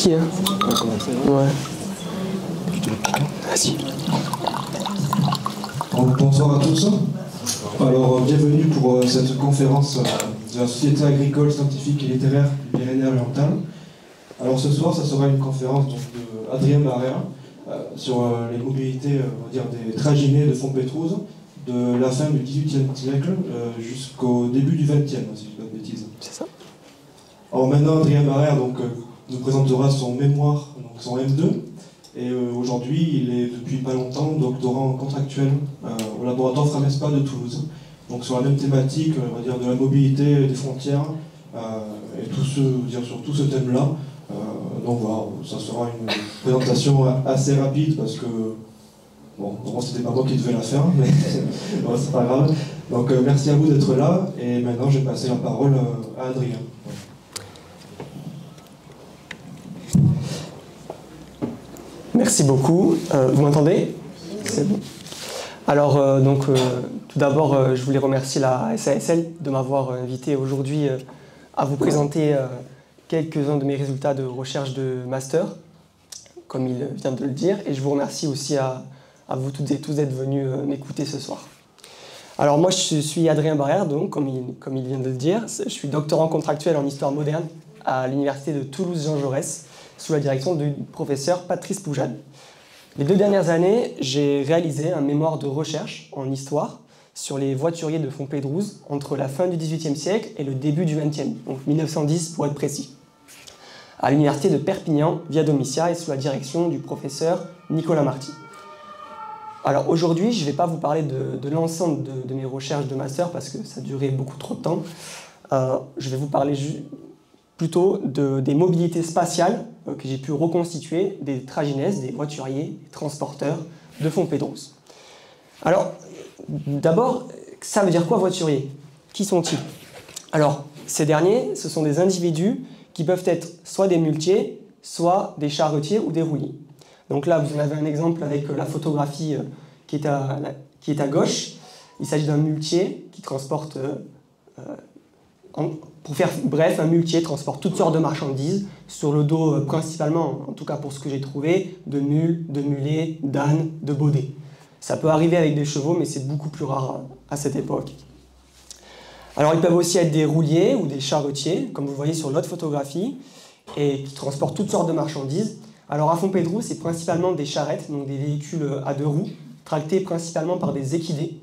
souci, hein. Ouais. Vas-y. Bonsoir à tous. Alors, bienvenue pour cette conférence de la Société agricole, scientifique et littéraire du Pyrénées-Orientales. Alors ce soir, ça sera une conférence donc, d'Adrien Barrère sur les mobilités, on va dire, des traginés de Fontpétrouze de la fin du XVIIIe siècle jusqu'au début du XXe, si je ne dis pas de bêtises. C'est ça. Alors maintenant, Adrien Barrère nous présentera son mémoire, donc son M2. Et aujourd'hui, il est depuis pas longtemps doctorant contractuel au laboratoire Framespa de Toulouse. Donc sur la même thématique, on va dire de la mobilité des frontières et sur tout ce thème-là. Donc voilà, ça sera une présentation assez rapide parce que bon, c'était pas moi qui devais la faire, mais bon, c'est pas grave. Donc merci à vous d'être là et maintenant je vais passer la parole à Adrien. Merci beaucoup. Vous m'entendez? C'est bon. Alors, tout d'abord, je voulais remercier la SASL de m'avoir invité aujourd'hui à vous présenter quelques-uns de mes résultats de recherche de master, comme il vient de le dire, et je vous remercie aussi à vous toutes et tous d'être venus m'écouter ce soir. Alors moi, je suis Adrien Barrère, donc, comme il vient de le dire, je suis doctorant contractuel en histoire moderne à l'université de Toulouse-Jean Jaurès, sous la direction du professeur Patrice Poujade. Les 2 dernières années, j'ai réalisé un mémoire de recherche en histoire sur les voituriers de Fontpétrouze entre la fin du XVIIIe siècle et le début du XXe, donc 1910 pour être précis, à l'université de Perpignan, via Domitia et sous la direction du professeur Nicolas Marty. Alors aujourd'hui, je ne vais pas vous parler de l'ensemble de mes recherches de master parce que ça durait beaucoup trop de temps. Je vais vous parler plutôt des mobilités spatiales que j'ai pu reconstituer des traginaises, des voituriers, des transporteurs de Fontpétrouze. Alors, d'abord, ça veut dire quoi voiturier? Qui sont-ils? Alors, ces derniers, ce sont des individus qui peuvent être soit des muletiers, soit des charretiers ou des rouliers. Donc là, vous en avez un exemple avec la photographie qui est à gauche. Il s'agit d'un muletier qui transporte... Pour faire bref, un muletier transporte toutes sortes de marchandises sur le dos principalement, en tout cas pour ce que j'ai trouvé, de mules, de mulets, d'ânes, de baudets. Ça peut arriver avec des chevaux, mais c'est beaucoup plus rare à cette époque. Alors ils peuvent aussi être des rouliers ou des charretiers, comme vous voyez sur l'autre photographie, et qui transportent toutes sortes de marchandises. Alors à Fontpétrouze, c'est principalement des charrettes, donc des véhicules à 2 roues, tractés principalement par des équidés.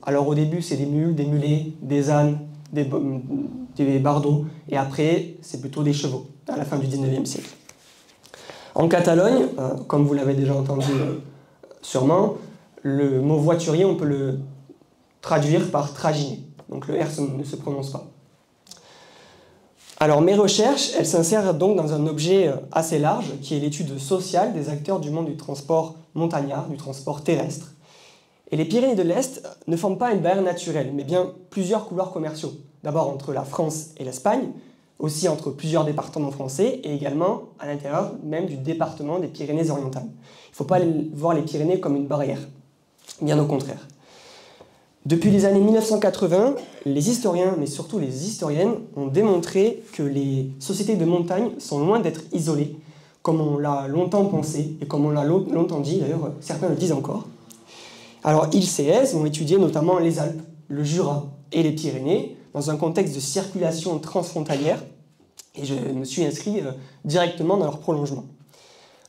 Alors au début, c'est des mules, des mulets, des ânes, des bardeaux, et après, c'est plutôt des chevaux, à la fin du XIXe siècle. En Catalogne, comme vous l'avez déjà entendu sûrement, le mot voiturier, on peut le traduire par traginé. Donc le R ne se prononce pas. Alors mes recherches, elles s'insèrent donc dans un objet assez large, qui est l'étude sociale des acteurs du monde du transport montagnard, du transport terrestre. Et les Pyrénées de l'Est ne forment pas une barrière naturelle, mais bien plusieurs couloirs commerciaux. D'abord entre la France et l'Espagne, aussi entre plusieurs départements français, et également à l'intérieur même du département des Pyrénées-Orientales. Il ne faut pas voir les Pyrénées comme une barrière, bien au contraire. Depuis les années 1980, les historiens, mais surtout les historiennes, ont démontré que les sociétés de montagne sont loin d'être isolées, comme on l'a longtemps pensé, et comme on l'a longtemps dit, d'ailleurs certains le disent encore. Alors ILCS ont étudié notamment les Alpes, le Jura et les Pyrénées dans un contexte de circulation transfrontalière et je me suis inscrit directement dans leur prolongement.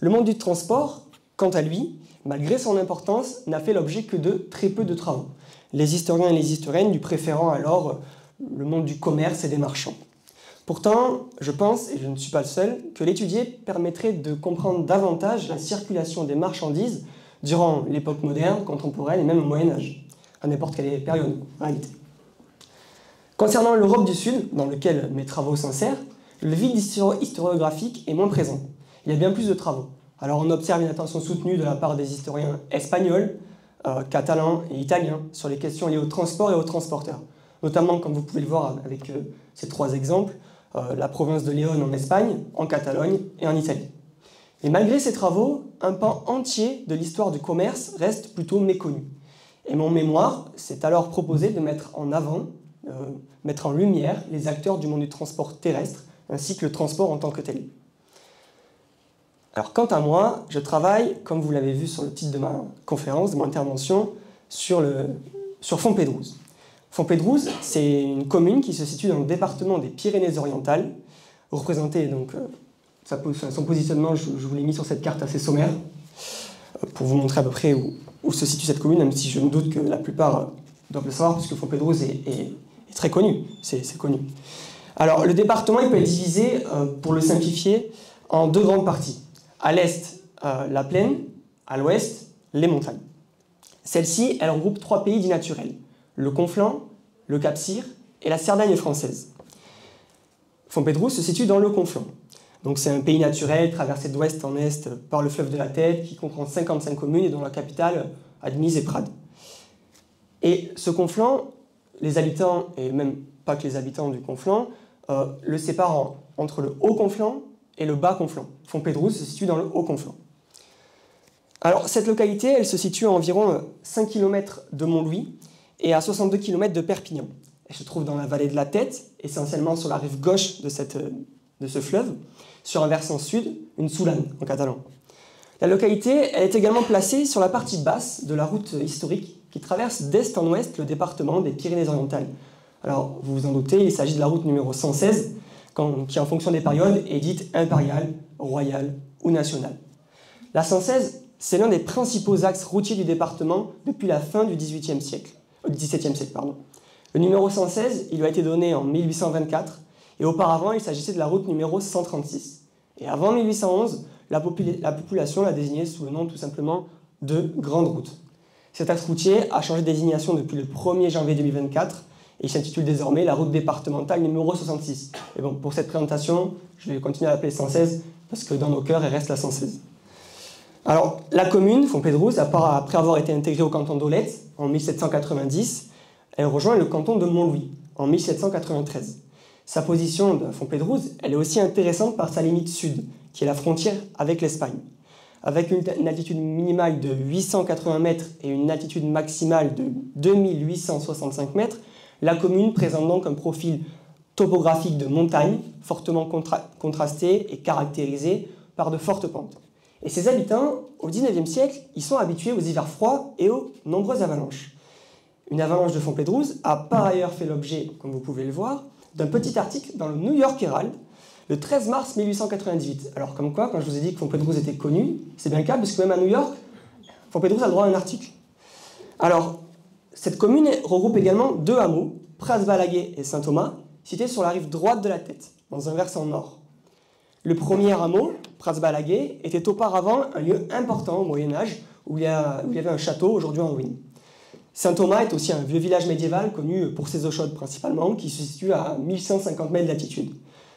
Le monde du transport, quant à lui, malgré son importance, n'a fait l'objet que de très peu de travaux. Les historiens et les historiennes lui préférant alors le monde du commerce et des marchands. Pourtant, je pense, et je ne suis pas le seul, que l'étudier permettrait de comprendre davantage la circulation des marchandises durant l'époque moderne, contemporaine et même au Moyen-Âge, à n'importe quelle période, en réalité. Concernant l'Europe du Sud, dans lequel mes travaux s'insèrent, le vide historiographique est moins présent. Il y a bien plus de travaux. Alors on observe une attention soutenue de la part des historiens espagnols, catalans et italiens sur les questions liées au transport et aux transporteurs. Notamment, comme vous pouvez le voir avec ces 3 exemples, la province de Léon en Espagne, en Catalogne et en Italie. Et malgré ces travaux, un pan entier de l'histoire du commerce reste plutôt méconnu. Et mon mémoire s'est alors proposé de mettre en avant, mettre en lumière les acteurs du monde du transport terrestre, ainsi que le transport en tant que tel. Alors quant à moi, je travaille, comme vous l'avez vu sur le titre de ma conférence, de mon intervention, sur Fontpédrouse. Fontpédrouse, c'est une commune qui se situe dans le département des Pyrénées-Orientales, représentée donc son positionnement, je vous l'ai mis sur cette carte assez sommaire, pour vous montrer à peu près où se situe cette commune, même si je me doute que la plupart doivent le savoir, puisque Fontpédrouse est très connu, c'est connu. Alors, le département il peut être divisé, pour le simplifier, en deux grandes parties. À l'est, la plaine, à l'ouest, les montagnes. Celle-ci, elle regroupe 3 pays dits naturels, le Conflent, le Cap-Cyr et la Cerdagne française. Fontpédrouse se situe dans le Conflent. Donc c'est un pays naturel traversé d'ouest en est par le fleuve de la Tête qui comprend 55 communes et dont la capitale, Admise et Prades. Et ce Conflent, les habitants, et même pas que les habitants du Conflent, le séparent entre le Haut Conflent et le Bas Conflent. Fontpédrouse se situe dans le Haut Conflent. Alors cette localité, elle se situe à environ 5 km de Montlouis et à 62 km de Perpignan. Elle se trouve dans la vallée de la Tête, essentiellement sur la rive gauche de ce fleuve, sur un versant sud, une soulane en catalan. La localité, elle est également placée sur la partie basse de la route historique qui traverse d'est en ouest le département des Pyrénées-Orientales. Alors, vous vous en doutez, il s'agit de la route numéro 116, qui en fonction des périodes est dite impériale, royale ou nationale. La 116, c'est l'un des principaux axes routiers du département depuis la fin du XVIIe siècle, XVIIe siècle. Le numéro 116, il lui a été donné en 1824, et auparavant, il s'agissait de la route numéro 136. Et avant 1811, la population l'a désignée sous le nom tout simplement de Grande Route. Cet axe routier a changé de désignation depuis le 1er janvier 2024 et il s'intitule désormais la route départementale numéro 66. Et bon, pour cette présentation, je vais continuer à l'appeler 116 parce que dans nos cœurs, elle reste la 116. Alors, la commune, Fontpédrouse, après avoir été intégrée au canton d'Aulette en 1790, elle rejoint le canton de Montlouis en 1793. Sa position de Fontpédrouse, elle est aussi intéressante par sa limite sud, qui est la frontière avec l'Espagne. Avec une altitude minimale de 880 mètres et une altitude maximale de 2865 mètres, la commune présente donc un profil topographique de montagne, fortement contrasté et caractérisé par de fortes pentes. Et ses habitants, au XIXe siècle, ils sont habitués aux hivers froids et aux nombreuses avalanches. Une avalanche de Fontpédrouse a par ailleurs fait l'objet, comme vous pouvez le voir, d'un petit article dans le New York Herald, le 13 mars 1898. Alors comme quoi, quand je vous ai dit que Fontpédrouse était connue, c'est bien le cas, parce que même à New York, Fontpédrouse a le droit à un article. Alors, cette commune regroupe également 2 hameaux, Prats-Balaguer et Saint-Thomas, situés sur la rive droite de la Tête, dans un versant nord. Le premier hameau, Prats-Balaguer, était auparavant un lieu important au Moyen-Âge, où il y avait un château, aujourd'hui en ruine. Saint-Thomas est aussi un vieux village médiéval connu pour ses eaux chaudes principalement, qui se situe à 1150 mètres d'altitude.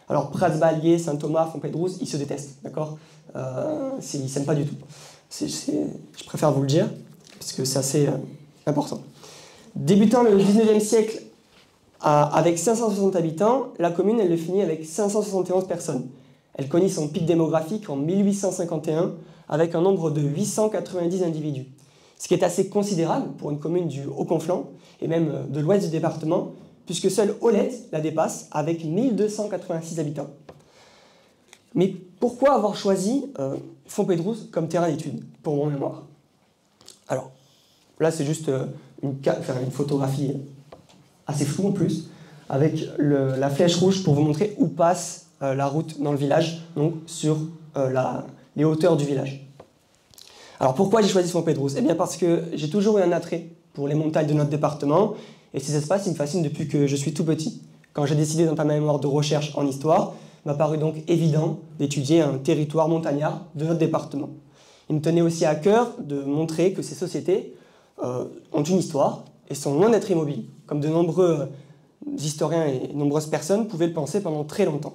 Alors Prats-Balaguer, Saint-Thomas, Fontpédrouse, ils se détestent, d'accord, ils ne s'aiment pas du tout. Je préfère vous le dire, parce que c'est assez important. Débutant le 19e siècle avec 560 habitants, la commune elle le finit avec 571 personnes. Elle connut son pic démographique en 1851 avec un nombre de 890 individus. Ce qui est assez considérable pour une commune du Haut-Conflent et même de l'ouest du département, puisque seule Aulette la dépasse avec 1286 habitants. Mais pourquoi avoir choisi Fontpédrouse comme terrain d'étude, pour mon mémoire? Alors, là c'est juste une photographie assez floue en plus, avec la flèche rouge pour vous montrer où passe la route dans le village, donc sur les hauteurs du village. Alors pourquoi j'ai choisi Fontpédrouse? Eh bien parce que j'ai toujours eu un attrait pour les montagnes de notre département, et ces espaces ils me fascinent depuis que je suis tout petit. Quand j'ai décidé d'entamer ma mémoire de recherche en histoire, il m'a paru donc évident d'étudier un territoire montagnard de notre département. Il me tenait aussi à cœur de montrer que ces sociétés ont une histoire et sont loin d'être immobiles, comme de nombreux historiens et nombreuses personnes pouvaient le penser pendant très longtemps.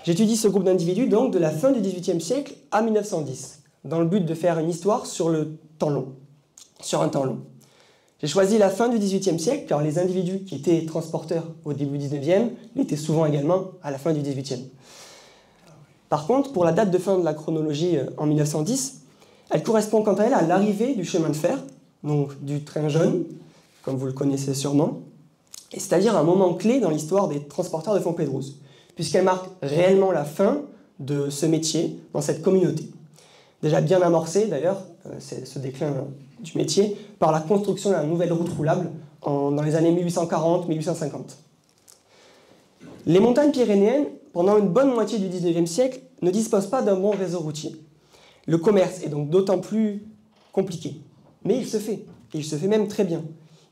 J'étudie ce groupe d'individus donc de la fin du XVIIIe siècle à 1910, dans le but de faire une histoire sur un temps long. J'ai choisi la fin du XVIIIe siècle car les individus qui étaient transporteurs au début du XIXe l'étaient souvent également à la fin du XVIIIe. Par contre, pour la date de fin de la chronologie en 1910, elle correspond quant à elle à l'arrivée du chemin de fer, donc du train jaune, comme vous le connaissez sûrement, c'est-à-dire un moment clé dans l'histoire des transporteurs de Fontpédrouse, puisqu'elle marque réellement la fin de ce métier dans cette communauté. Déjà bien amorcé d'ailleurs, ce déclin du métier, par la construction de la nouvelle route roulable dans les années 1840-1850. Les montagnes pyrénéennes, pendant une bonne moitié du XIXe siècle, ne disposent pas d'un bon réseau routier. Le commerce est donc d'autant plus compliqué. Mais il se fait, et il se fait même très bien.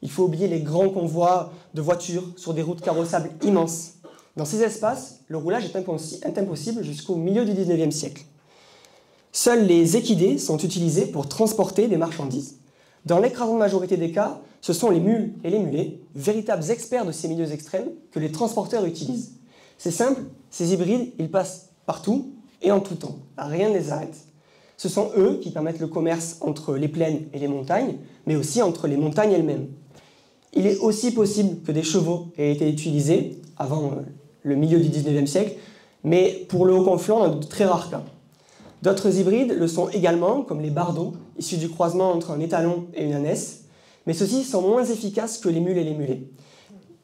Il faut oublier les grands convois de voitures sur des routes carrossables immenses. Dans ces espaces, le roulage est impossible jusqu'au milieu du XIXe siècle. Seuls les équidés sont utilisés pour transporter des marchandises. Dans l'écrasante majorité des cas, ce sont les mules et les mulets, véritables experts de ces milieux extrêmes, que les transporteurs utilisent. C'est simple, ces hybrides, ils passent partout et en tout temps. Rien ne les arrête. Ce sont eux qui permettent le commerce entre les plaines et les montagnes, mais aussi entre les montagnes elles-mêmes. Il est aussi possible que des chevaux aient été utilisés avant le milieu du XIXe siècle, mais pour le haut-conflant, dans de très rares cas. D'autres hybrides le sont également, comme les bardeaux, issus du croisement entre un étalon et une ânesse, mais ceux-ci sont moins efficaces que les mules et les mulets,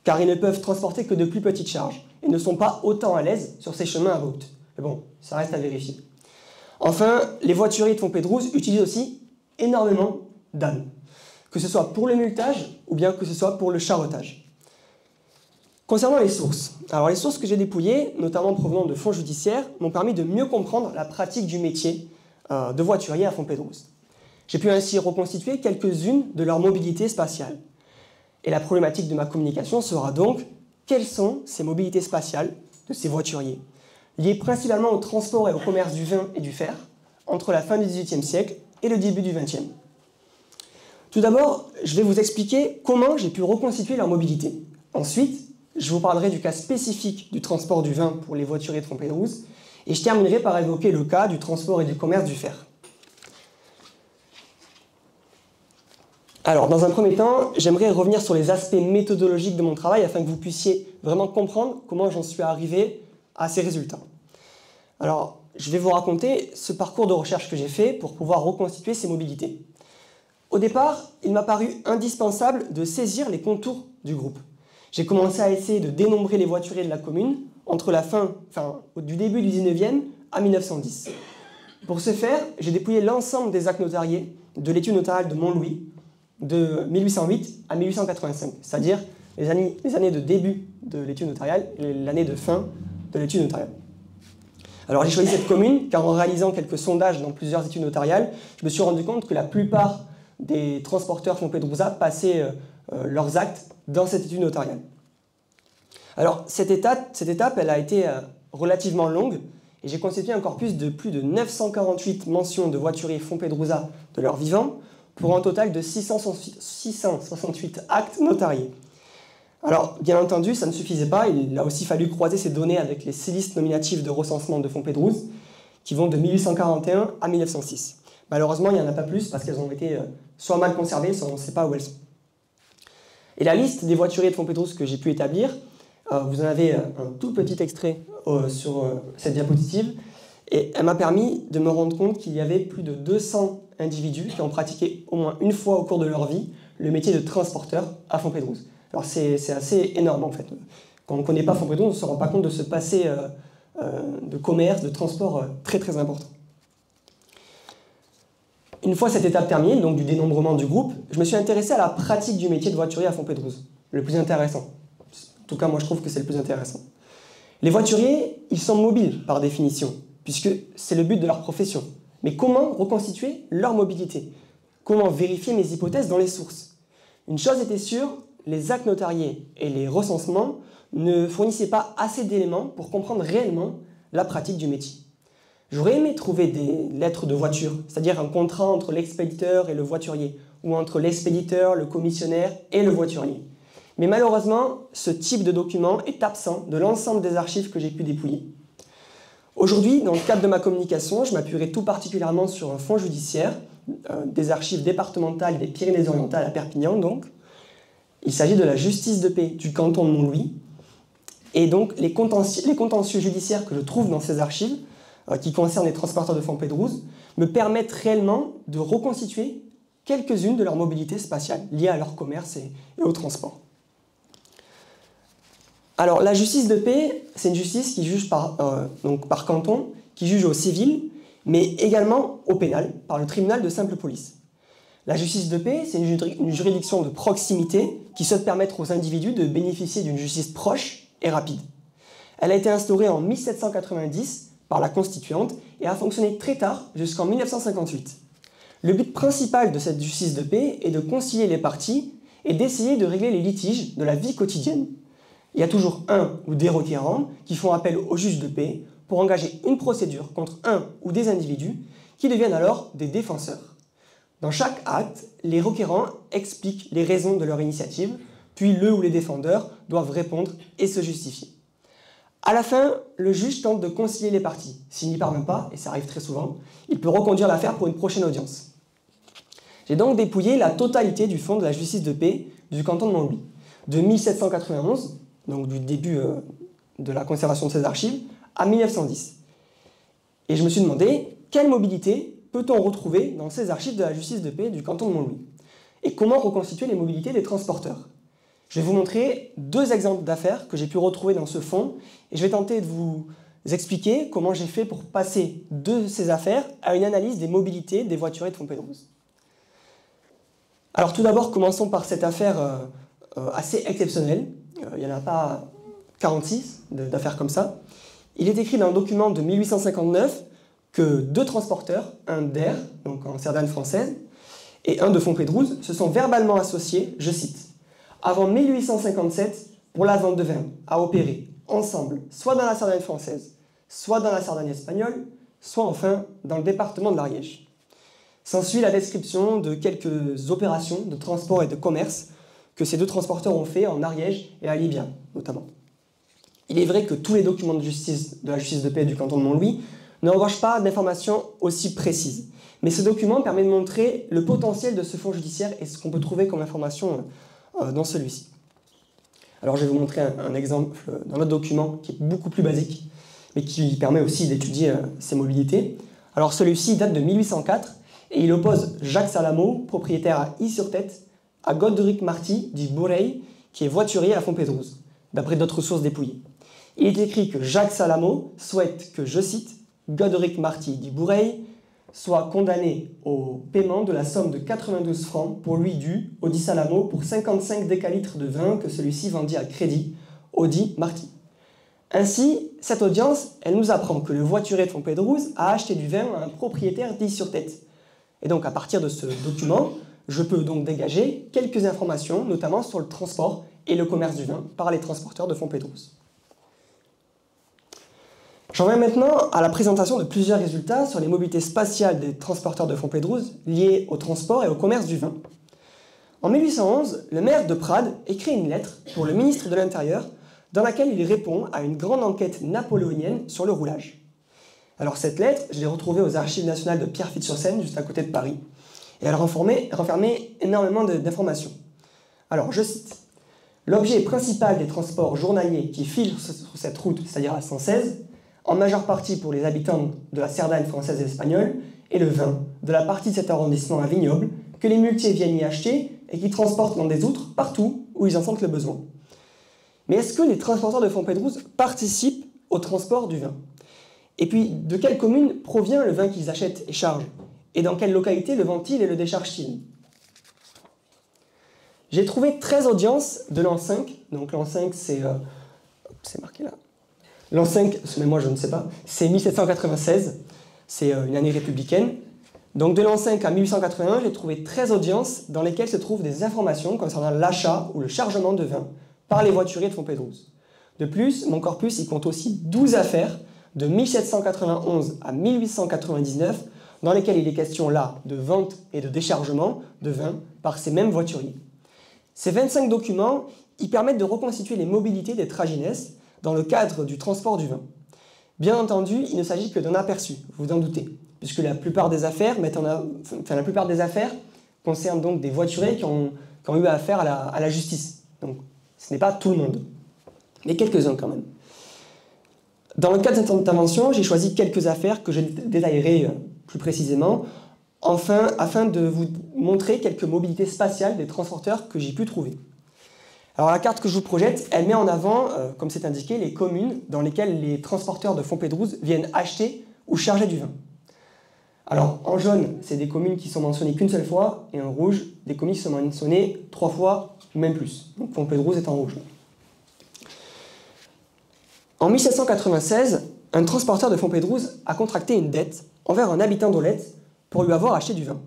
car ils ne peuvent transporter que de plus petites charges, et ne sont pas autant à l'aise sur ces chemins à route. Mais bon, ça reste à vérifier. Enfin, les voituriers de Fontpédrouse utilisent aussi énormément d'ânes, que ce soit pour le multage ou bien que ce soit pour le charrettage. Concernant les sources, alors les sources que j'ai dépouillées, notamment provenant de fonds judiciaires, m'ont permis de mieux comprendre la pratique du métier de voiturier à Fontpédrouse. J'ai pu ainsi reconstituer quelques-unes de leur mobilité spatiale. Et la problématique de ma communication sera donc, quelles sont ces mobilités spatiales de ces voituriers, liées principalement au transport et au commerce du vin et du fer, entre la fin du XVIIIe siècle et le début du XXe. Tout d'abord, je vais vous expliquer comment j'ai pu reconstituer leur mobilité. Ensuite, je vous parlerai du cas spécifique du transport du vin pour les voituriers de Fontpédrouse, et je terminerai par évoquer le cas du transport et du commerce du fer. Alors, dans un premier temps, j'aimerais revenir sur les aspects méthodologiques de mon travail afin que vous puissiez vraiment comprendre comment j'en suis arrivé à ces résultats. Alors, je vais vous raconter ce parcours de recherche que j'ai fait pour pouvoir reconstituer ces mobilités. Au départ, il m'a paru indispensable de saisir les contours du groupe. J'ai commencé à essayer de dénombrer les voituriers de la commune entre du début du 19e à 1910. Pour ce faire, j'ai dépouillé l'ensemble des actes notariés de l'étude notariale de Montlouis de 1808 à 1885, c'est-à-dire les années de début de l'étude notariale et l'année de fin de l'étude notariale. Alors j'ai choisi cette commune car en réalisant quelques sondages dans plusieurs études notariales, je me suis rendu compte que la plupart des transporteurs fontpédrousois passaient leurs actes dans cette étude notariale. Alors cette étape elle a été relativement longue et j'ai constitué un corpus de plus de 948 mentions de voituriers fontpédrousois de leur vivant pour un total de 668 actes notariés. Alors, bien entendu, ça ne suffisait pas, il a aussi fallu croiser ces données avec les 6 listes nominatives de recensement de Fontpédrouse, qui vont de 1841 à 1906. Malheureusement, il n'y en a pas plus parce qu'elles ont été soit mal conservées, soit on ne sait pas où elles sont. Et la liste des voituriers de Fontpédrouse que j'ai pu établir, vous en avez un tout petit extrait sur cette diapositive, et elle m'a permis de me rendre compte qu'il y avait plus de 200 individus qui ont pratiqué au moins une fois au cours de leur vie le métier de transporteur à Fontpédrouse. Alors c'est assez énorme en fait. Quand on ne connaît pas Fontpédrouse, on ne se rend pas compte de ce passé de commerce, de transport très très important. Une fois cette étape terminée, donc du dénombrement du groupe, je me suis intéressé à la pratique du métier de voiturier à Fontpédrouse. Le plus intéressant. En tout cas, moi je trouve que c'est le plus intéressant. Les voituriers, ils sont mobiles par définition, puisque c'est le but de leur profession. Mais comment reconstituer leur mobilité? Comment vérifier mes hypothèses dans les sources? Une chose était sûre, les actes notariés et les recensements ne fournissaient pas assez d'éléments pour comprendre réellement la pratique du métier. J'aurais aimé trouver des lettres de voiture, c'est-à-dire un contrat entre l'expéditeur et le voiturier, ou entre l'expéditeur, le commissionnaire et le voiturier. Mais malheureusement, ce type de document est absent de l'ensemble des archives que j'ai pu dépouiller. Aujourd'hui, dans le cadre de ma communication, je m'appuierai tout particulièrement sur un fonds judiciaire, des archives départementales des Pyrénées-Orientales à Perpignan, donc. Il s'agit de la justice de paix du canton de Montlouis. Et donc, les contentieux judiciaires que je trouve dans ces archives, qui concernent les transporteurs de Fontpédrouse, me permettent réellement de reconstituer quelques-unes de leurs mobilités spatiales liées à leur commerce et au transport. Alors, la justice de paix, c'est une justice qui juge par canton, qui juge au civil, mais également au pénal, par le tribunal de simple police. La justice de paix, c'est une juridiction de proximité qui souhaite permettre aux individus de bénéficier d'une justice proche et rapide. Elle a été instaurée en 1790 par la Constituante et a fonctionné très tard, jusqu'en 1958. Le but principal de cette justice de paix est de concilier les parties et d'essayer de régler les litiges de la vie quotidienne. Il y a toujours un ou des requérants qui font appel au juge de paix pour engager une procédure contre un ou des individus qui deviennent alors des défenseurs. Dans chaque acte, les requérants expliquent les raisons de leur initiative, puis le ou les défendeurs doivent répondre et se justifier. À la fin, le juge tente de concilier les parties. S'il n'y parvient pas, et ça arrive très souvent, il peut reconduire l'affaire pour une prochaine audience. J'ai donc dépouillé la totalité du fonds de la justice de paix du canton de Montlouis, de 1791, donc du début de la conservation de ces archives, à 1910. Et je me suis demandé, quelle mobilité peut-on retrouver dans ces archives de la justice de paix du canton de Montlouis? Et comment reconstituer les mobilités des transporteurs? Je vais vous montrer deux exemples d'affaires que j'ai pu retrouver dans ce fonds, et je vais tenter de vous expliquer comment j'ai fait pour passer de ces affaires à une analyse des mobilités des voituriers de Fontpédrouse. Alors tout d'abord, commençons par cette affaire assez exceptionnelle. Il n'y en a pas 46 d'affaires comme ça. Il est écrit dans un document de 1859 que deux transporteurs, un d'Air, donc en Cerdagne française, et un de Fontpédrouse, se sont verbalement associés, je cite, « avant 1857, pour la vente de vin, à opérer ensemble, soit dans la Cerdagne française, soit dans la Cerdagne espagnole, soit enfin dans le département de l'Ariège. » S'ensuit la description de quelques opérations de transport et de commerce que ces deux transporteurs ont fait en Ariège et à Libya, notamment. Il est vrai que tous les documents de la justice de paix du canton de Montlouis ne regorgent pas d'informations aussi précises. Mais ce document permet de montrer le potentiel de ce fonds judiciaire et ce qu'on peut trouver comme information dans celui-ci. Alors je vais vous montrer un exemple d'un autre document qui est beaucoup plus basique, mais qui permet aussi d'étudier ces mobilités. Alors celui-ci date de 1804 et il oppose Jacques Salamo, propriétaire à Y-sur-Tête, à Goderic Marty, dit Bourreil, qui est voiturier à Fontpédrouse, d'après d'autres sources dépouillées. Il est écrit que Jacques Salamo souhaite que, je cite, Goderic Marty, dit Bourreil, soit condamné au paiement de la somme de 92 francs pour lui dû au dit Salamo pour 55 décalitres de vin que celui-ci vendit à crédit au dit Marty. Ainsi, cette audience, elle nous apprend que le voiturier de Fontpédrouse a acheté du vin à un propriétaire d'Y-sur-Tête. Et donc, à partir de ce document, je peux donc dégager quelques informations, notamment sur le transport et le commerce du vin par les transporteurs de Fontpédrouse. J'en viens maintenant à la présentation de plusieurs résultats sur les mobilités spatiales des transporteurs de Fontpédrouse liés au transport et au commerce du vin. En 1811, le maire de Prades écrit une lettre pour le ministre de l'Intérieur dans laquelle il répond à une grande enquête napoléonienne sur le roulage. Alors cette lettre, je l'ai retrouvée aux Archives nationales de Pierrefitte-sur-Seine, juste à côté de Paris, et elle renfermait énormément d'informations. Alors, je cite, « L'objet principal des transports journaliers qui filent sur cette route, c'est-à-dire la 116, en majeure partie pour les habitants de la Cerdagne française et espagnole, est le vin, de la partie de cet arrondissement à Vignoble, que les muletiers viennent y acheter et qui transportent dans des outres partout où ils en sentent le besoin. Mais est-ce que les transporteurs de Fontpédrouse participent au transport du vin? Et puis, de quelle commune provient le vin qu'ils achètent et chargent? Et dans quelle localité le vendent-ils et le déchargent-ils? J'ai trouvé 13 audiences de l'an 5. Donc l'an 5, c'est marqué là. L'an 5, mais moi je ne sais pas, c'est 1796. C'est une année républicaine. Donc de l'an 5 à 1881, j'ai trouvé 13 audiences dans lesquelles se trouvent des informations concernant l'achat ou le chargement de vin par les voituriers de Fontpédrouse. De plus, mon corpus y compte aussi 12 affaires de 1791 à 1899 dans lesquelles il est question là de vente et de déchargement de vin par ces mêmes voituriers. Ces 25 documents y permettent de reconstituer les mobilités des traginesses dans le cadre du transport du vin. Bien entendu, il ne s'agit que d'un aperçu, vous vous en doutez, puisque la plupart des affaires concernent donc des voituriers qui ont eu affaire à la justice. Donc ce n'est pas tout le monde, mais quelques-uns quand même. Dans le cadre de cette intervention, j'ai choisi quelques affaires que je détaillerai plus précisément, afin de vous montrer quelques mobilités spatiales des transporteurs que j'ai pu trouver. Alors la carte que je vous projette, elle met en avant, comme c'est indiqué, les communes dans lesquelles les transporteurs de Fontpédrouse viennent acheter ou chargeaient du vin. Alors, en jaune, c'est des communes qui sont mentionnées qu'une seule fois, et en rouge, des communes qui sont mentionnées 3 fois, ou même plus. Donc, Fontpédrouse est en rouge. En 1796, un transporteur de Fontpédrouse a contracté une dette envers un habitant d'Aulette pour lui avoir acheté du vin.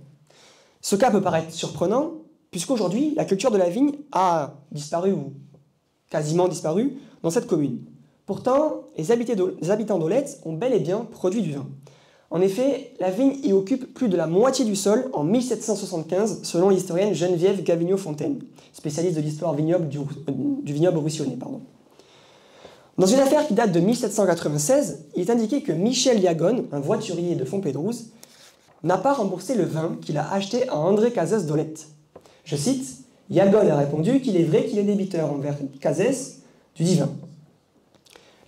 Ce cas peut paraître surprenant, puisqu'aujourd'hui, la culture de la vigne a disparu, ou quasiment disparu, dans cette commune. Pourtant, les habitants d'Aulette ont bel et bien produit du vin. En effet, la vigne y occupe plus de la moitié du sol en 1775, selon l'historienne Geneviève Gavignon-Fontaine, spécialiste de l'histoire du vignoble roussillonnais. Dans une affaire qui date de 1796, il est indiqué que Michel Yagonne, un voiturier de Fontpédrouse, n'a pas remboursé le vin qu'il a acheté à André Cazès d'Aulette. Je cite, « Yagonne a répondu qu'il est vrai qu'il est débiteur envers Cazès du dit vin. »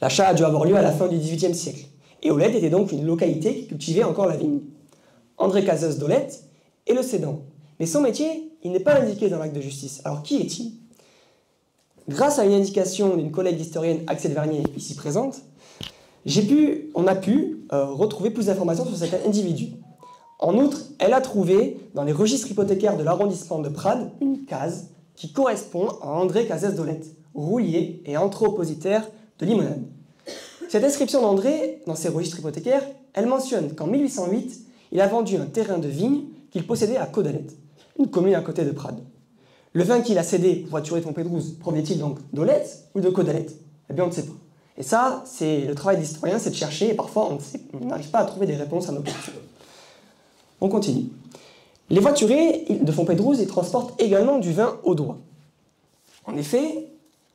L'achat a dû avoir lieu à la fin du XVIIIe siècle, et Aulette était donc une localité qui cultivait encore la vigne. André Cazès d'Aulette est le cédant, mais son métier, il n'est pas indiqué dans l'acte de justice. Alors qui est-il ? Grâce à une indication d'une collègue historienne, Axel Vernier, ici présente, on a pu retrouver plus d'informations sur cet individu. En outre, elle a trouvé dans les registres hypothécaires de l'arrondissement de Prades une case qui correspond à André Cazès d'Aulette, roulier et anthropositaire de Limonade. Cette inscription d'André, dans ses registres hypothécaires, elle mentionne qu'en 1808, il a vendu un terrain de vigne qu'il possédait à Caudelette, une commune à côté de Prades. Le vin qu'il a cédé au voiturier de Fontpédrouse provenait-il donc d'Aulette ou de Caudelette ? Eh bien, on ne sait pas. Et ça, c'est le travail de l'historien, c'est de chercher, et parfois, on n'arrive pas à trouver des réponses à nos questions. On continue. Les voituriers de Fontpédrouse, ils transportent également du vin au doigt. En effet,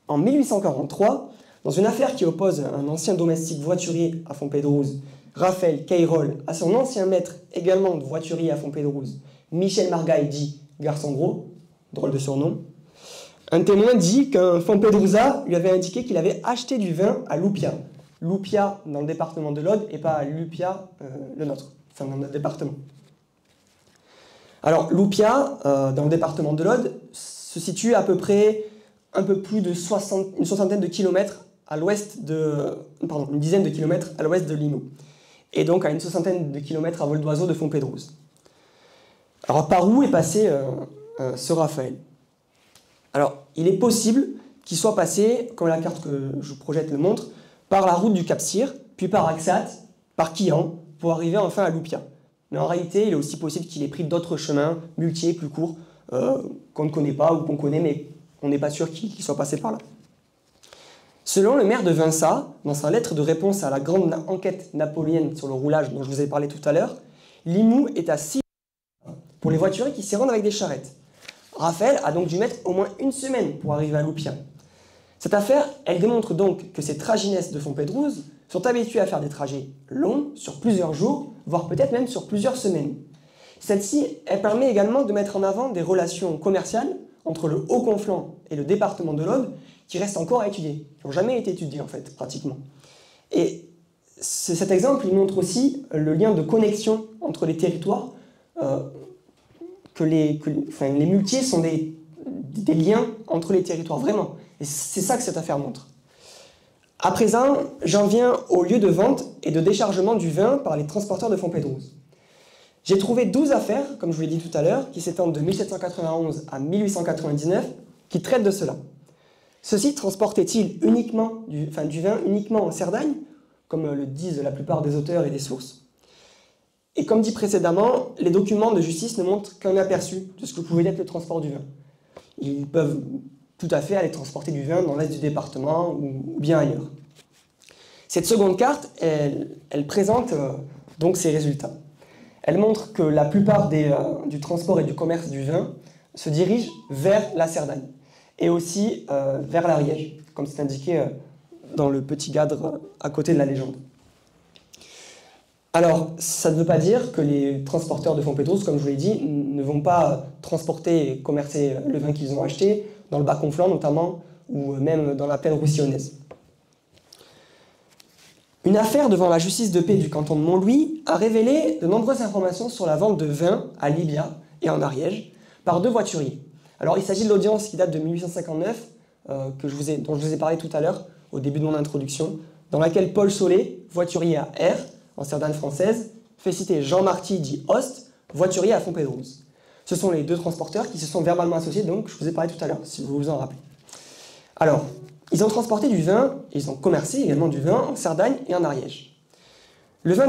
en 1843, dans une affaire qui oppose un ancien domestique voiturier à Fontpédrouse, Raphaël Cayrol, à son ancien maître, également de voiturier à Fontpédrouse, Michel Margaille dit « Garçon gros », drôle de surnom, un témoin dit qu'un Fontpédrousat lui avait indiqué qu'il avait acheté du vin à Loupia. Loupia dans le département de l'Aude et pas à Lupia, le nôtre, enfin dans notre département. Alors Loupia, dans le département de l'Aude, se situe à peu près un peu plus de une soixantaine de kilomètres à l'ouest une dizaine de kilomètres à l'ouest de Limoux, et donc à une soixantaine de kilomètres à vol d'oiseau de Fontpédrouse. Alors par où est passé ce Raphaël ? Alors il est possible qu'il soit passé, comme la carte que je vous projette le montre, par la route du Cap-Cyr, puis par Axat, par Quillan, pour arriver enfin à Loupia. Mais en réalité, il est aussi possible qu'il ait pris d'autres chemins, muletiers, plus courts, qu'on ne connaît pas ou qu'on connaît, mais on n'est pas sûr qu'il soit passé par là. Selon le maire de Vinça, dans sa lettre de réponse à la grande enquête napoléonienne sur le roulage dont je vous ai parlé tout à l'heure, Limoux est à 6 pour les voituriers qui s'y rendent avec des charrettes. Raphaël a donc dû mettre au moins une semaine pour arriver à Loupia. Cette affaire, elle démontre donc que ces traginesses de Fontpédrouse sont habitués à faire des trajets longs, sur plusieurs jours, voire peut-être même sur plusieurs semaines. Celle-ci, elle permet également de mettre en avant des relations commerciales entre le Haut-Conflans et le département de l'Aude qui restent encore à étudier, qui n'ont jamais été étudiés en fait, pratiquement. Et cet exemple, il montre aussi le lien de connexion entre les territoires, les muletiers sont des liens entre les territoires, vraiment. Et c'est ça que cette affaire montre. À présent, j'en viens au lieu de vente et de déchargement du vin par les transporteurs de Fontpédrouse. J'ai trouvé 12 affaires, comme je vous l'ai dit tout à l'heure, qui s'étendent de 1791 à 1899, qui traitent de cela. Ceux-ci transportaient-ils uniquement du vin uniquement en Cerdagne, comme le disent la plupart des auteurs et des sources? Et comme dit précédemment, les documents de justice ne montrent qu'un aperçu de ce que pouvait être le transport du vin. Ils peuvent tout à fait aller transporter du vin dans l'est du département ou bien ailleurs. Cette seconde carte, elle présente donc ces résultats. Elle montre que la plupart du transport et du commerce du vin se dirigent vers la Cerdagne et aussi vers l'Ariège, comme c'est indiqué dans le petit cadre à côté de la légende. Alors, ça ne veut pas dire que les transporteurs de Fontpédrouse, comme je vous l'ai dit, ne vont pas transporter et commercer le vin qu'ils ont acheté dans le Bas-Conflans notamment, ou même dans la plaine roussillonnaise. Une affaire devant la justice de paix du canton de Montlouis a révélé de nombreuses informations sur la vente de vin à Libia et en Ariège par deux voituriers. Alors, il s'agit de l'audience qui date de 1859, dont je vous ai parlé tout à l'heure, au début de mon introduction, dans laquelle Paul Solé, voiturier à R, en Cerdagne française, fait citer Jean Marty dit Host, voiturier à Fontpédrouse. Ce sont les deux transporteurs qui se sont verbalement associés, donc je vous ai parlé tout à l'heure, si vous vous en rappelez. Alors, ils ont transporté du vin, ils ont commercé également du vin en Cerdagne et en Ariège. Le vin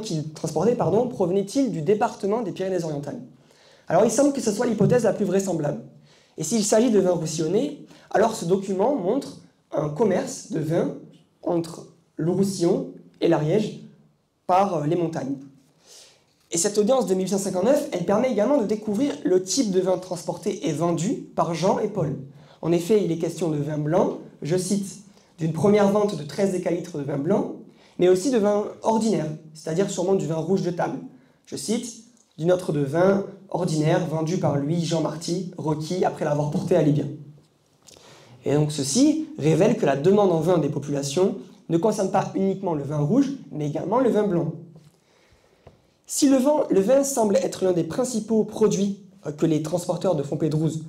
qu'ils transportaient provenait-il du département des Pyrénées-Orientales? Alors il semble que ce soit l'hypothèse la plus vraisemblable. Et s'il s'agit de vin roussillonnés, alors ce document montre un commerce de vin entre le Roussillon et l'Ariège par les montagnes. Et cette audience de 1859, elle permet également de découvrir le type de vin transporté et vendu par Jean et Paul. En effet, il est question de vin blanc, je cite, d'une première vente de 13 décalitres de vin blanc, mais aussi de vin ordinaire, c'est-à-dire sûrement du vin rouge de table. Je cite, d'une autre de vin ordinaire vendu par lui, Jean Marty, requis après l'avoir porté à Libyen. Et donc ceci révèle que la demande en vin des populations ne concerne pas uniquement le vin rouge, mais également le vin blanc. Si le vin semble être l'un des principaux produits que les transporteurs de Fontpédrouse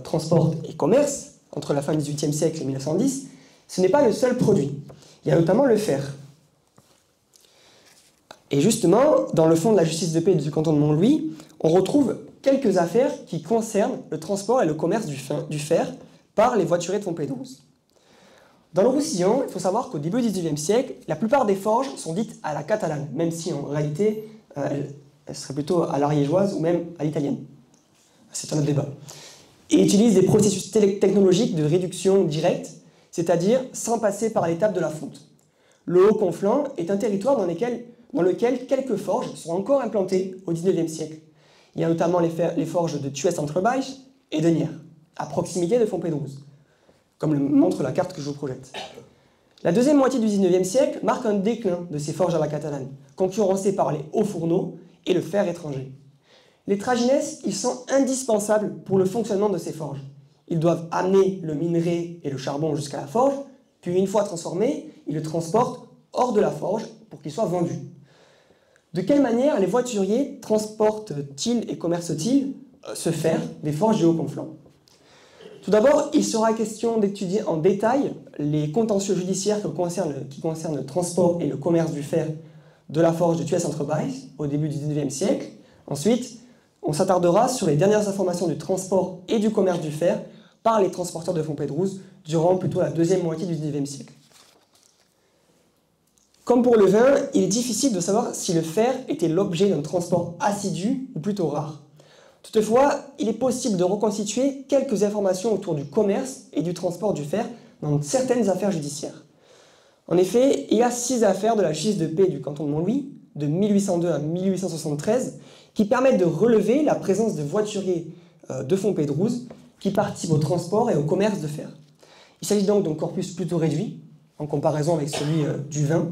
transportent et commercent entre la fin du XVIIIe siècle et 1910, ce n'est pas le seul produit. Il y a notamment le fer. Et justement, dans le fonds de la justice de paix du canton de Montlouis, on retrouve quelques affaires qui concernent le transport et le commerce du fer par les voituriers de Fontpédrouse. Dans le Roussillon, il faut savoir qu'au début du XIXe siècle, la plupart des forges sont dites à la catalane, même si en réalité, elles seraient plutôt à l'ariégeoise ou même à l'italienne. C'est un autre débat. Et utilisent des processus technologiques de réduction directe, c'est-à-dire sans passer par l'étape de la fonte. Le Haut-Conflent est un territoire dans lequel quelques forges sont encore implantées au XIXe siècle. Il y a notamment les forges de Thuès-Entrebaix et de Nières, à proximité de Fontpédrouse, comme le montre la carte que je vous projette. La deuxième moitié du XIXe siècle marque un déclin de ces forges à la catalane, concurrencées par les hauts fourneaux et le fer étranger. Les traginesses, ils sont indispensables pour le fonctionnement de ces forges. Ils doivent amener le minerai et le charbon jusqu'à la forge, puis une fois transformé, ils le transportent hors de la forge pour qu'il soit vendu. De quelle manière les voituriers transportent-ils et commercent-ils ce fer des forges du Haut-Conflent? Tout d'abord, il sera question d'étudier en détail les contentieux judiciaires qui concernent le transport et le commerce du fer de la forge de Thuès-Entrebaix au début du XIXe siècle. Ensuite, on s'attardera sur les dernières informations du transport et du commerce du fer par les transporteurs de Fontpédrouse durant plutôt la deuxième moitié du XIXe siècle. Comme pour le vin, il est difficile de savoir si le fer était l'objet d'un transport assidu ou plutôt rare. Toutefois, il est possible de reconstituer quelques informations autour du commerce et du transport du fer dans certaines affaires judiciaires. En effet, il y a 6 affaires de la justice de paix du canton de Montlouis, de 1802 à 1873, qui permettent de relever la présence de voituriers de Fontpédrouse qui participent au transport et au commerce de fer. Il s'agit donc d'un corpus plutôt réduit, en comparaison avec celui du vin,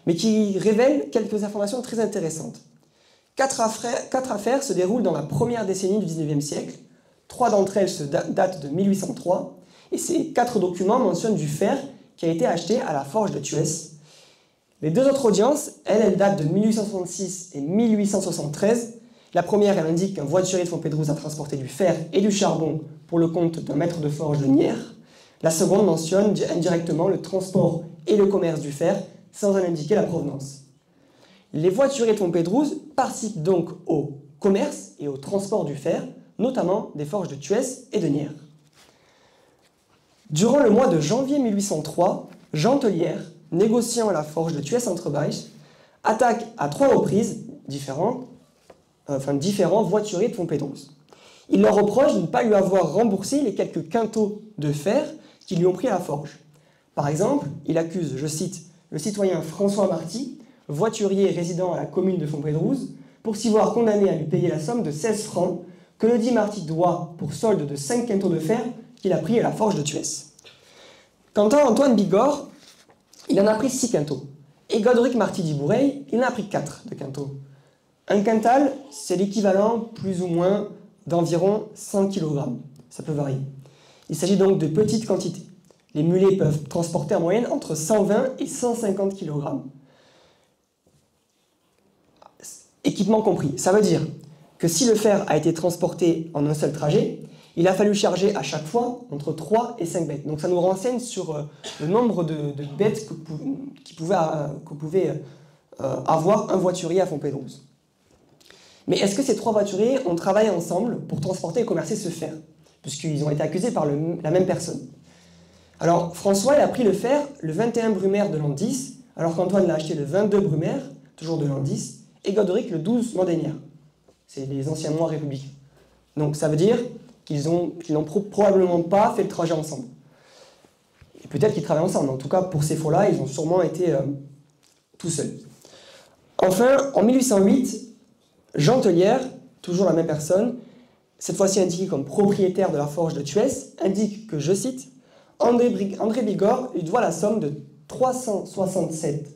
mais qui révèle quelques informations très intéressantes. 4 affaires se déroulent dans la première décennie du XIXe siècle. 3 d'entre elles datent de 1803, et ces 4 documents mentionnent du fer qui a été acheté à la forge de Thuès. Les 2 autres audiences, elles datent de 1866 et 1873. La première, elle indique qu'un voiturier de Fontpédrouse a transporté du fer et du charbon pour le compte d'un maître de forge de Nières. La seconde mentionne indirectement le transport et le commerce du fer sans en indiquer la provenance. Les voituriers de Fontpédrouse participent donc au commerce et au transport du fer, notamment des forges de Thuès et de Nières. Durant le mois de janvier 1803, Jean Tellière, négociant à la forge de Thuès-Entrebaix, attaque à 3 reprises différents voituriers de Fontpédrouse. Il leur reproche de ne pas lui avoir remboursé les quelques quintaux de fer qu'ils lui ont pris à la forge. Par exemple, il accuse, je cite, le citoyen François Marty, voiturier résident à la commune de Fontpédrouse, pour s'y voir condamné à lui payer la somme de 16 francs que le dit Marty doit pour solde de 5 quintaux de fer qu'il a pris à la forge de Thuès. Quant à Antoine Bigorre, il en a pris 6 quintaux. Et Goderic Marty d'Iboureil, il en a pris 4 de quintaux. Un quintal, c'est l'équivalent plus ou moins d'environ 100 kg. Ça peut varier. Il s'agit donc de petites quantités. Les mulets peuvent transporter en moyenne entre 120 et 150 kg. Équipement compris. Ça veut dire que si le fer a été transporté en un seul trajet, Il a fallu charger à chaque fois entre 3 et 5 bêtes. Donc ça nous renseigne sur le nombre de bêtes que pouvait avoir un voiturier à Fontpédrouse. Mais est-ce que ces 3 voituriers ont travaillé ensemble pour transporter et commercer ce fer? Puisqu'ils ont été accusés par la même personne. Alors François il a pris le fer le 21 Brumaire de l'an 10, alors qu'Antoine l'a acheté le 22 Brumaire, toujours de l'an 10, et Goderic le 12 Mandénière. C'est les anciens mois républicains. Donc ça veut dire qu'ils n'ont probablement pas fait le trajet ensemble. Et peut-être qu'ils travaillent ensemble. En tout cas, pour ces fois-là, ils ont sûrement été tout seuls. Enfin, en 1808, Jean Tellière, toujours la même personne, cette fois-ci indiqué comme propriétaire de la forge de Thuès, indique que, je cite, André Bigorre lui doit la somme de 367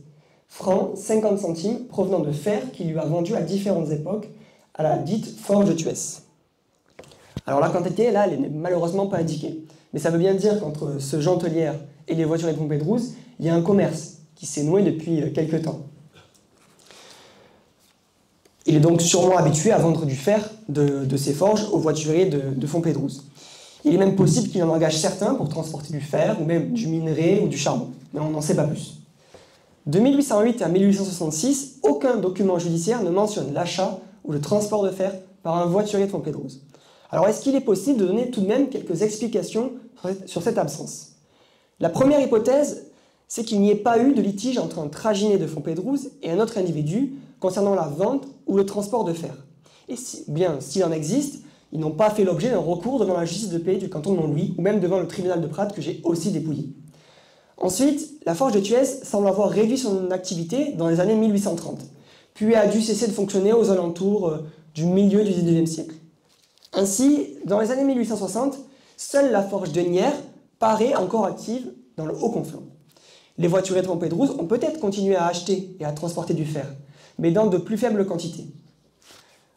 francs 50 centimes provenant de fer qu'il lui a vendu à différentes époques à la dite forge de Thuès. Alors la quantité, là, elle n'est malheureusement pas indiquée. Mais ça veut bien dire qu'entre ce Jean Tellière et les voituriers de Fontpédrouse, il y a un commerce qui s'est noué depuis quelque temps. Il est donc sûrement habitué à vendre du fer de ses forges aux voituriers de Fontpédrouse. Il est même possible qu'il en engage certains pour transporter du fer, ou même du minerai ou du charbon. Mais on n'en sait pas plus. De 1808 à 1866, aucun document judiciaire ne mentionne l'achat ou le transport de fer par un voiturier de Fontpédrouse. Alors est-ce qu'il est possible de donner tout de même quelques explications sur cette absence? La première hypothèse, c'est qu'il n'y ait pas eu de litige entre un traginé de Fontpédrouse et un autre individu concernant la vente ou le transport de fer. Et s'il en existe, ils n'ont pas fait l'objet d'un recours devant la justice de paix du canton de Montlouis ou même devant le tribunal de Prat que j'ai aussi dépouillé. Ensuite, la forge de Thuès semble avoir réduit son activité dans les années 1830, puis a dû cesser de fonctionner aux alentours du milieu du XIXe siècle. Ainsi, dans les années 1860, seule la forge de Nières paraît encore active dans le Haut-Conflent. Les voituriers de Fontpédrouse ont peut-être continué à acheter et à transporter du fer, mais dans de plus faibles quantités.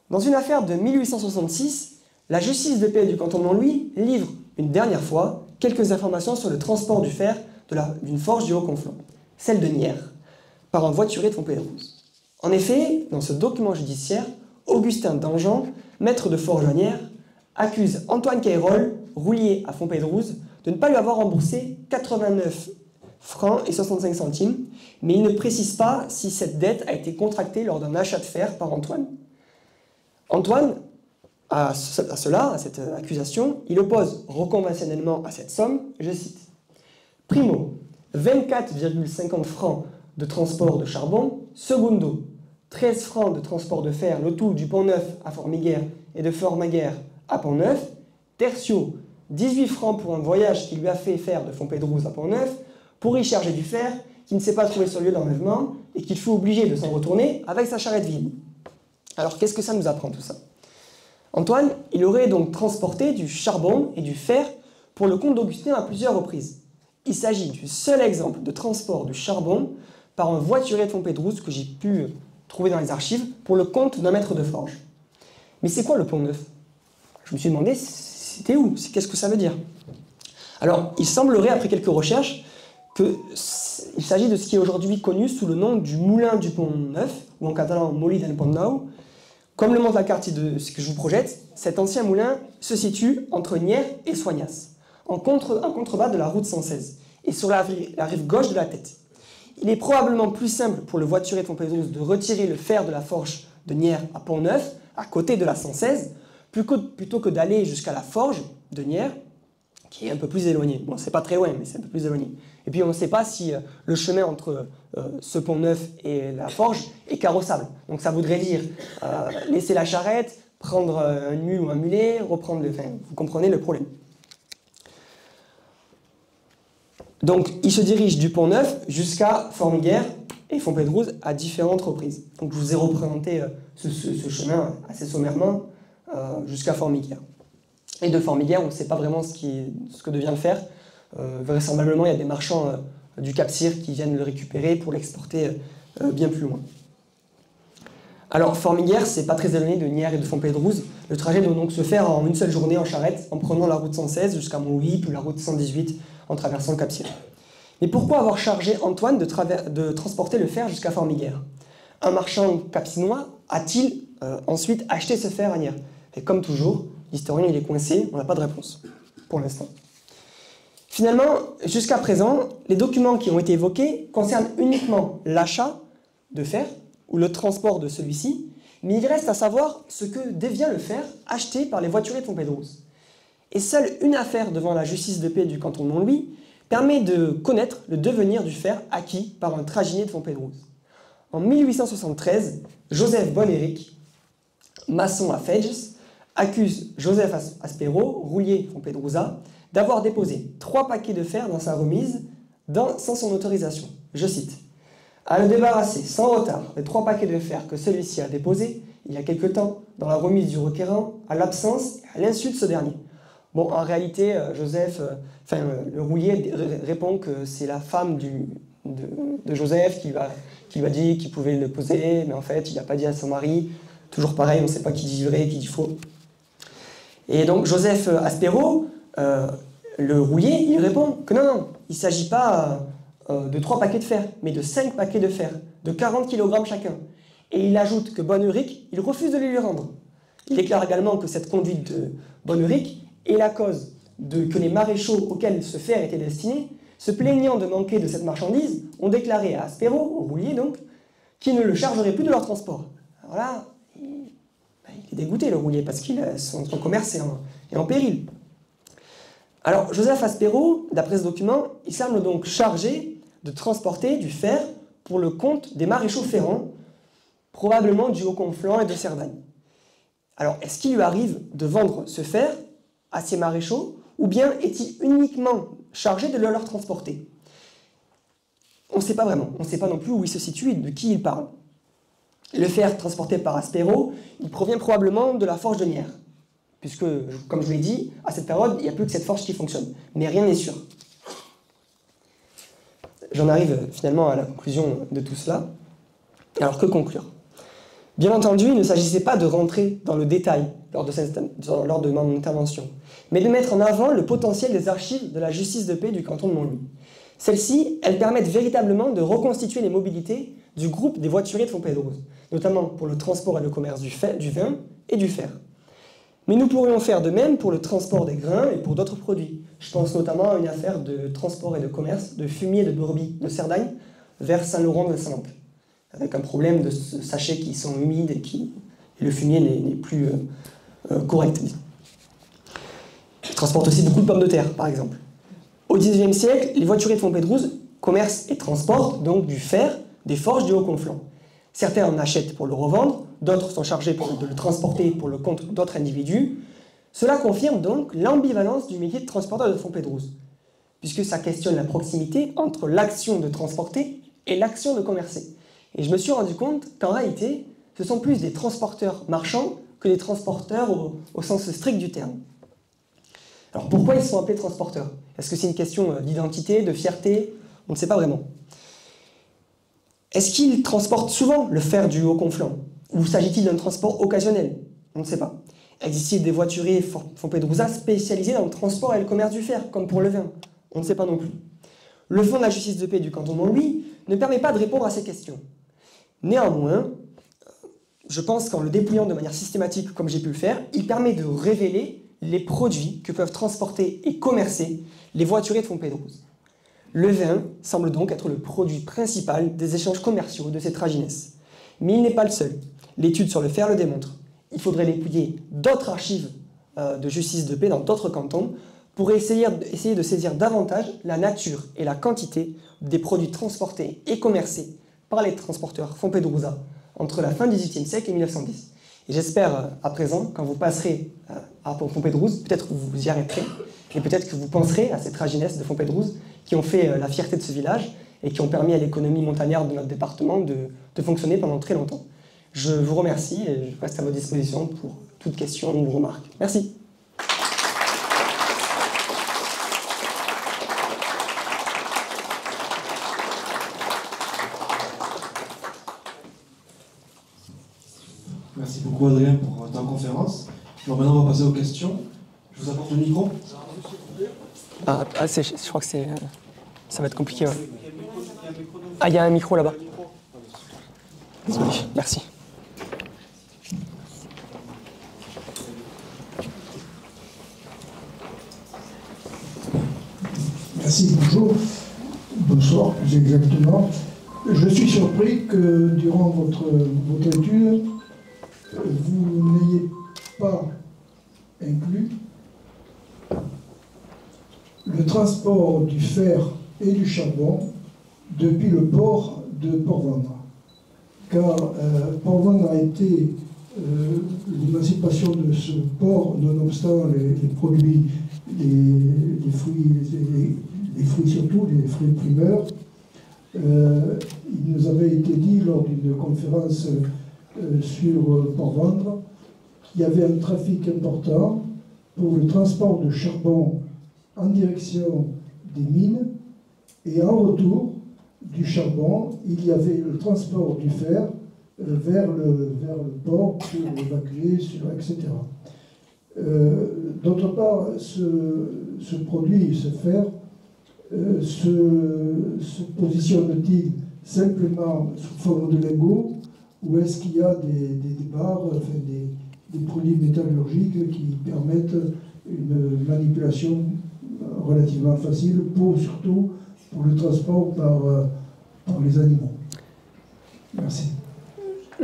Dans une affaire de 1866, la justice de paix du canton de Montlouis livre une dernière fois quelques informations sur le transport du fer d'une forge du Haut-Conflent, celle de Nières, par un voiturier de Fontpédrouse. En effet, dans ce document judiciaire, Augustin d'Angean, maître de forge à Nières, accuse Antoine Cayrol, roulier à Fontpédrouse, de ne pas lui avoir remboursé 89 francs et 65 centimes, mais il ne précise pas si cette dette a été contractée lors d'un achat de fer par Antoine. Antoine, à cette accusation, il oppose reconventionnellement à cette somme, je cite, « Primo, 24,50 francs de transport de charbon, secundo, 13 francs de transport de fer, le tout du Pont-Neuf à Formiguère et de Formiguère à Pont-Neuf, tertio, 18 francs pour un voyage qu'il lui a fait faire de Fontpédrouse à Pont-Neuf, pour y charger du fer qui ne s'est pas trouvé sur lieu d'enlèvement et qu'il fut obligé de s'en retourner avec sa charrette vide. » Alors qu'est-ce que ça nous apprend tout ça? Antoine, il aurait donc transporté du charbon et du fer pour le compte d'Augustin à plusieurs reprises. Il s'agit du seul exemple de transport de charbon par un voiturier de Fontpédrouse que j'ai pu trouver dans les archives pour le compte d'un maître de forge. Mais c'est quoi le Pont-Neuf? Je me suis demandé, c'était où? Qu'est-ce que ça veut dire? Alors, il semblerait, après quelques recherches, qu'il s'agit de ce qui est aujourd'hui connu sous le nom du moulin du Pont-Neuf, ou en catalan Molí del Pont-Nou. Comme le montre la carte de ce que je vous projette, cet ancien moulin se situe entre Nières et Soignas, en contrebas de la route 116, et sur la rive gauche de la Tête. Il est probablement plus simple pour le voiturier de Fontpédrouse de retirer le fer de la forge de Nières à Pont-Neuf, à côté de la 116, plutôt que d'aller jusqu'à la forge de Nières, qui est un peu plus éloignée. Bon, c'est pas très loin, mais c'est un peu plus éloigné. Et puis on ne sait pas si le chemin entre ce Pont-Neuf et la forge est carrossable. Donc ça voudrait dire laisser la charrette, prendre un mule ou un mulet, reprendre le... Enfin, vous comprenez le problème. Donc il se dirige du Pont-Neuf jusqu'à Formiguère et Fontpédrouse à différentes reprises. Donc je vous ai représenté ce chemin assez sommairement jusqu'à Formiguère. Et de Formiguère, on ne sait pas vraiment ce que devient le fer. Vraisemblablement, il y a des marchands du Cap-Cyr qui viennent le récupérer pour l'exporter bien plus loin. Alors, Formiguère, c'est pas très éloigné de Nières et de Fontpédrouse. Le trajet doit donc se faire en une seule journée en charrette, en prenant la route 116 jusqu'à Montlouis, puis la route 118 en traversant le Cap-Cyr. Mais pourquoi avoir chargé Antoine de transporter le fer jusqu'à Formiguère? Un marchand capsinois a-t-il ensuite acheté ce fer à Nières? Et comme toujours, L'historien, il est coincé, on n'a pas de réponse, pour l'instant. Finalement, jusqu'à présent, les documents qui ont été évoqués concernent uniquement l'achat de fer ou le transport de celui-ci, mais il reste à savoir ce que devient le fer acheté par les voituriers de Fontpédrouse. Et seule une affaire devant la justice de paix du canton de Montlouis permet de connaître le devenir du fer acquis par un traginier de Fontpédrouse. En 1873, Joseph Bonéric, maçon à Fedges, accuse Joseph Aspero, roulier Fontpédrouza, d'avoir déposé 3 paquets de fer dans sa remise sans son autorisation. Je cite. « À le débarrasser sans retard des 3 paquets de fer que celui-ci a déposés, il y a quelque temps, dans la remise du requérant, à l'absence et à l'insu de ce dernier. » Bon, en réalité, le roulier répond que c'est la femme de Joseph qui lui a dit qu'il pouvait le poser, mais en fait, il n'a pas dit à son mari. Toujours pareil, on ne sait pas qui dit vrai, qui dit faux. Et donc, Joseph Aspero, le roulier, il répond que non, il ne s'agit pas de 3 paquets de fer, mais de 5 paquets de fer, de 40 kg chacun. Et il ajoute que Bonéric, il refuse de les lui rendre. Il déclare également que cette conduite de Bonéric est la cause que les maréchaux auxquels ce fer était destiné, se plaignant de manquer de cette marchandise, ont déclaré à Aspero, au roulier donc, qu'ils ne le chargeraient plus de leur transport. Alors là, il est dégoûté le roulier, parce que son commerce est en péril. Alors, Joseph Aspero, d'après ce document, il semble donc chargé de transporter du fer pour le compte des maréchaux ferrants, probablement du Haut-Conflans et de Cerdagne. Alors, est-ce qu'il lui arrive de vendre ce fer à ces maréchaux, ou bien est-il uniquement chargé de le leur transporter? On ne sait pas vraiment, on ne sait pas non plus où il se situe et de qui il parle. Le fer transporté par Aspero, il provient probablement de la forge de Nières, puisque, comme je l'ai dit, à cette période, il n'y a plus que cette forge qui fonctionne, mais rien n'est sûr. J'en arrive finalement à la conclusion de tout cela. Alors, que conclure? Bien entendu, il ne s'agissait pas de rentrer dans le détail lors de mon intervention, mais de mettre en avant le potentiel des archives de la justice de paix du canton de Montlouis. Celles-ci, elles permettent véritablement de reconstituer les mobilités du groupe des voituriers de Fontpédrouse, notamment pour le transport et le commerce du vin et du fer. Mais nous pourrions faire de même pour le transport des grains et pour d'autres produits. Je pense notamment à une affaire de transport et de commerce de fumier de brebis de Cerdagne vers Saint-Laurent de Saint-Lampe, avec un problème de sachets qui sont humides et le fumier n'est plus correct. Ils transportent aussi beaucoup de pommes de terre, par exemple. Au XIXe siècle, les voituriers de Fontpédrouse commercent et transportent donc du fer des forges du Haut-Conflans. Certains en achètent pour le revendre, d'autres sont chargés de le transporter pour le compte d'autres individus. Cela confirme donc l'ambivalence du métier de transporteur de Fontpédrouse, puisque ça questionne la proximité entre l'action de transporter et l'action de commercer. Et je me suis rendu compte qu'en réalité, ce sont plus des transporteurs marchands que des transporteurs au sens strict du terme. Alors pourquoi ils sont appelés transporteurs? Est-ce que c'est une question d'identité, de fierté? On ne sait pas vraiment. Est-ce qu'ils transportent souvent le fer du Haut-Conflans? Ou s'agit-il d'un transport occasionnel? On ne sait pas. Existe-t-il des voituriers Fontpédrouza spécialisés dans le transport et le commerce du fer, comme pour le vin? On ne sait pas non plus. Le Fonds de la justice de paix du canton de Montlouis ne permet pas de répondre à ces questions. Néanmoins, je pense qu'en le dépouillant de manière systématique, comme j'ai pu le faire, il permet de révéler les produits que peuvent transporter et commercer les voituriers de Fontpédrouse. Le vin semble donc être le produit principal des échanges commerciaux de ces traginesses. Mais il n'est pas le seul. L'étude sur le fer le démontre. Il faudrait dépouiller d'autres archives de justice de paix dans d'autres cantons pour essayer de saisir davantage la nature et la quantité des produits transportés et commercés par les transporteurs Fontpédrouza entre la fin du XVIIIe siècle et 1910. Et j'espère à présent, quand vous passerez à Fontpédrouse, peut-être que vous y arrêterez, et peut-être que vous penserez à ces traginesses de Fontpédrouse qui ont fait la fierté de ce village et qui ont permis à l'économie montagnarde de notre département de fonctionner pendant très longtemps. Je vous remercie et je reste à votre disposition pour toute question ou remarque. Merci. Merci beaucoup Adrien pour ta conférence. Alors maintenant on va passer aux questions. Je vous apporte le micro. Je crois que ça va être compliqué. Ouais. Ah, il y a un micro là-bas. Désolé, merci. Merci, bonjour. Bonsoir, plus exactement. Je suis surpris que durant votre étude, vous n'ayez pas inclus le transport du fer et du charbon depuis le port de Port-Ventre. Car Port-Ventre a été l'émancipation de ce port, nonobstant les produits, les fruits surtout, les fruits primeurs. Il nous avait été dit lors d'une conférence sur Port-Ventre qu'il y avait un trafic important pour le transport de charbon en direction des mines, et en retour du charbon, il y avait le transport du fer vers le port pour l'évacuer, etc. D'autre part, ce produit, ce fer, se positionne-t-il simplement sous forme de lingots, ou est-ce qu'il y a des barres, enfin des produits métallurgiques qui permettent une manipulation relativement facile, surtout pour le transport par les animaux? Merci.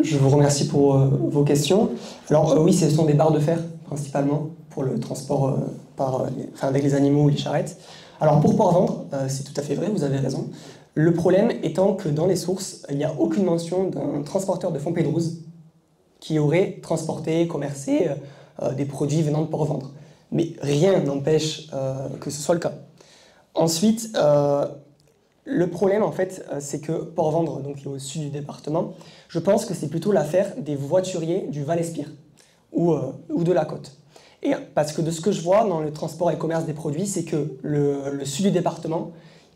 Je vous remercie pour vos questions. Alors oui, ce sont des barres de fer, principalement, pour le transport avec les animaux ou les charrettes. Alors pour Port-Ventre, c'est tout à fait vrai, vous avez raison. Le problème étant que dans les sources, il n'y a aucune mention d'un transporteur de Fontpédrouse qui aurait transporté, commercé des produits venant de Port-Ventre. Mais rien n'empêche que ce soit le cas. Ensuite, le problème, en fait, c'est que Port-Ventre, donc qui est au sud du département, je pense que c'est plutôt l'affaire des voituriers du Val-Espire ou de la côte. Et parce que de ce que je vois dans le transport et commerce des produits, c'est que le sud du département,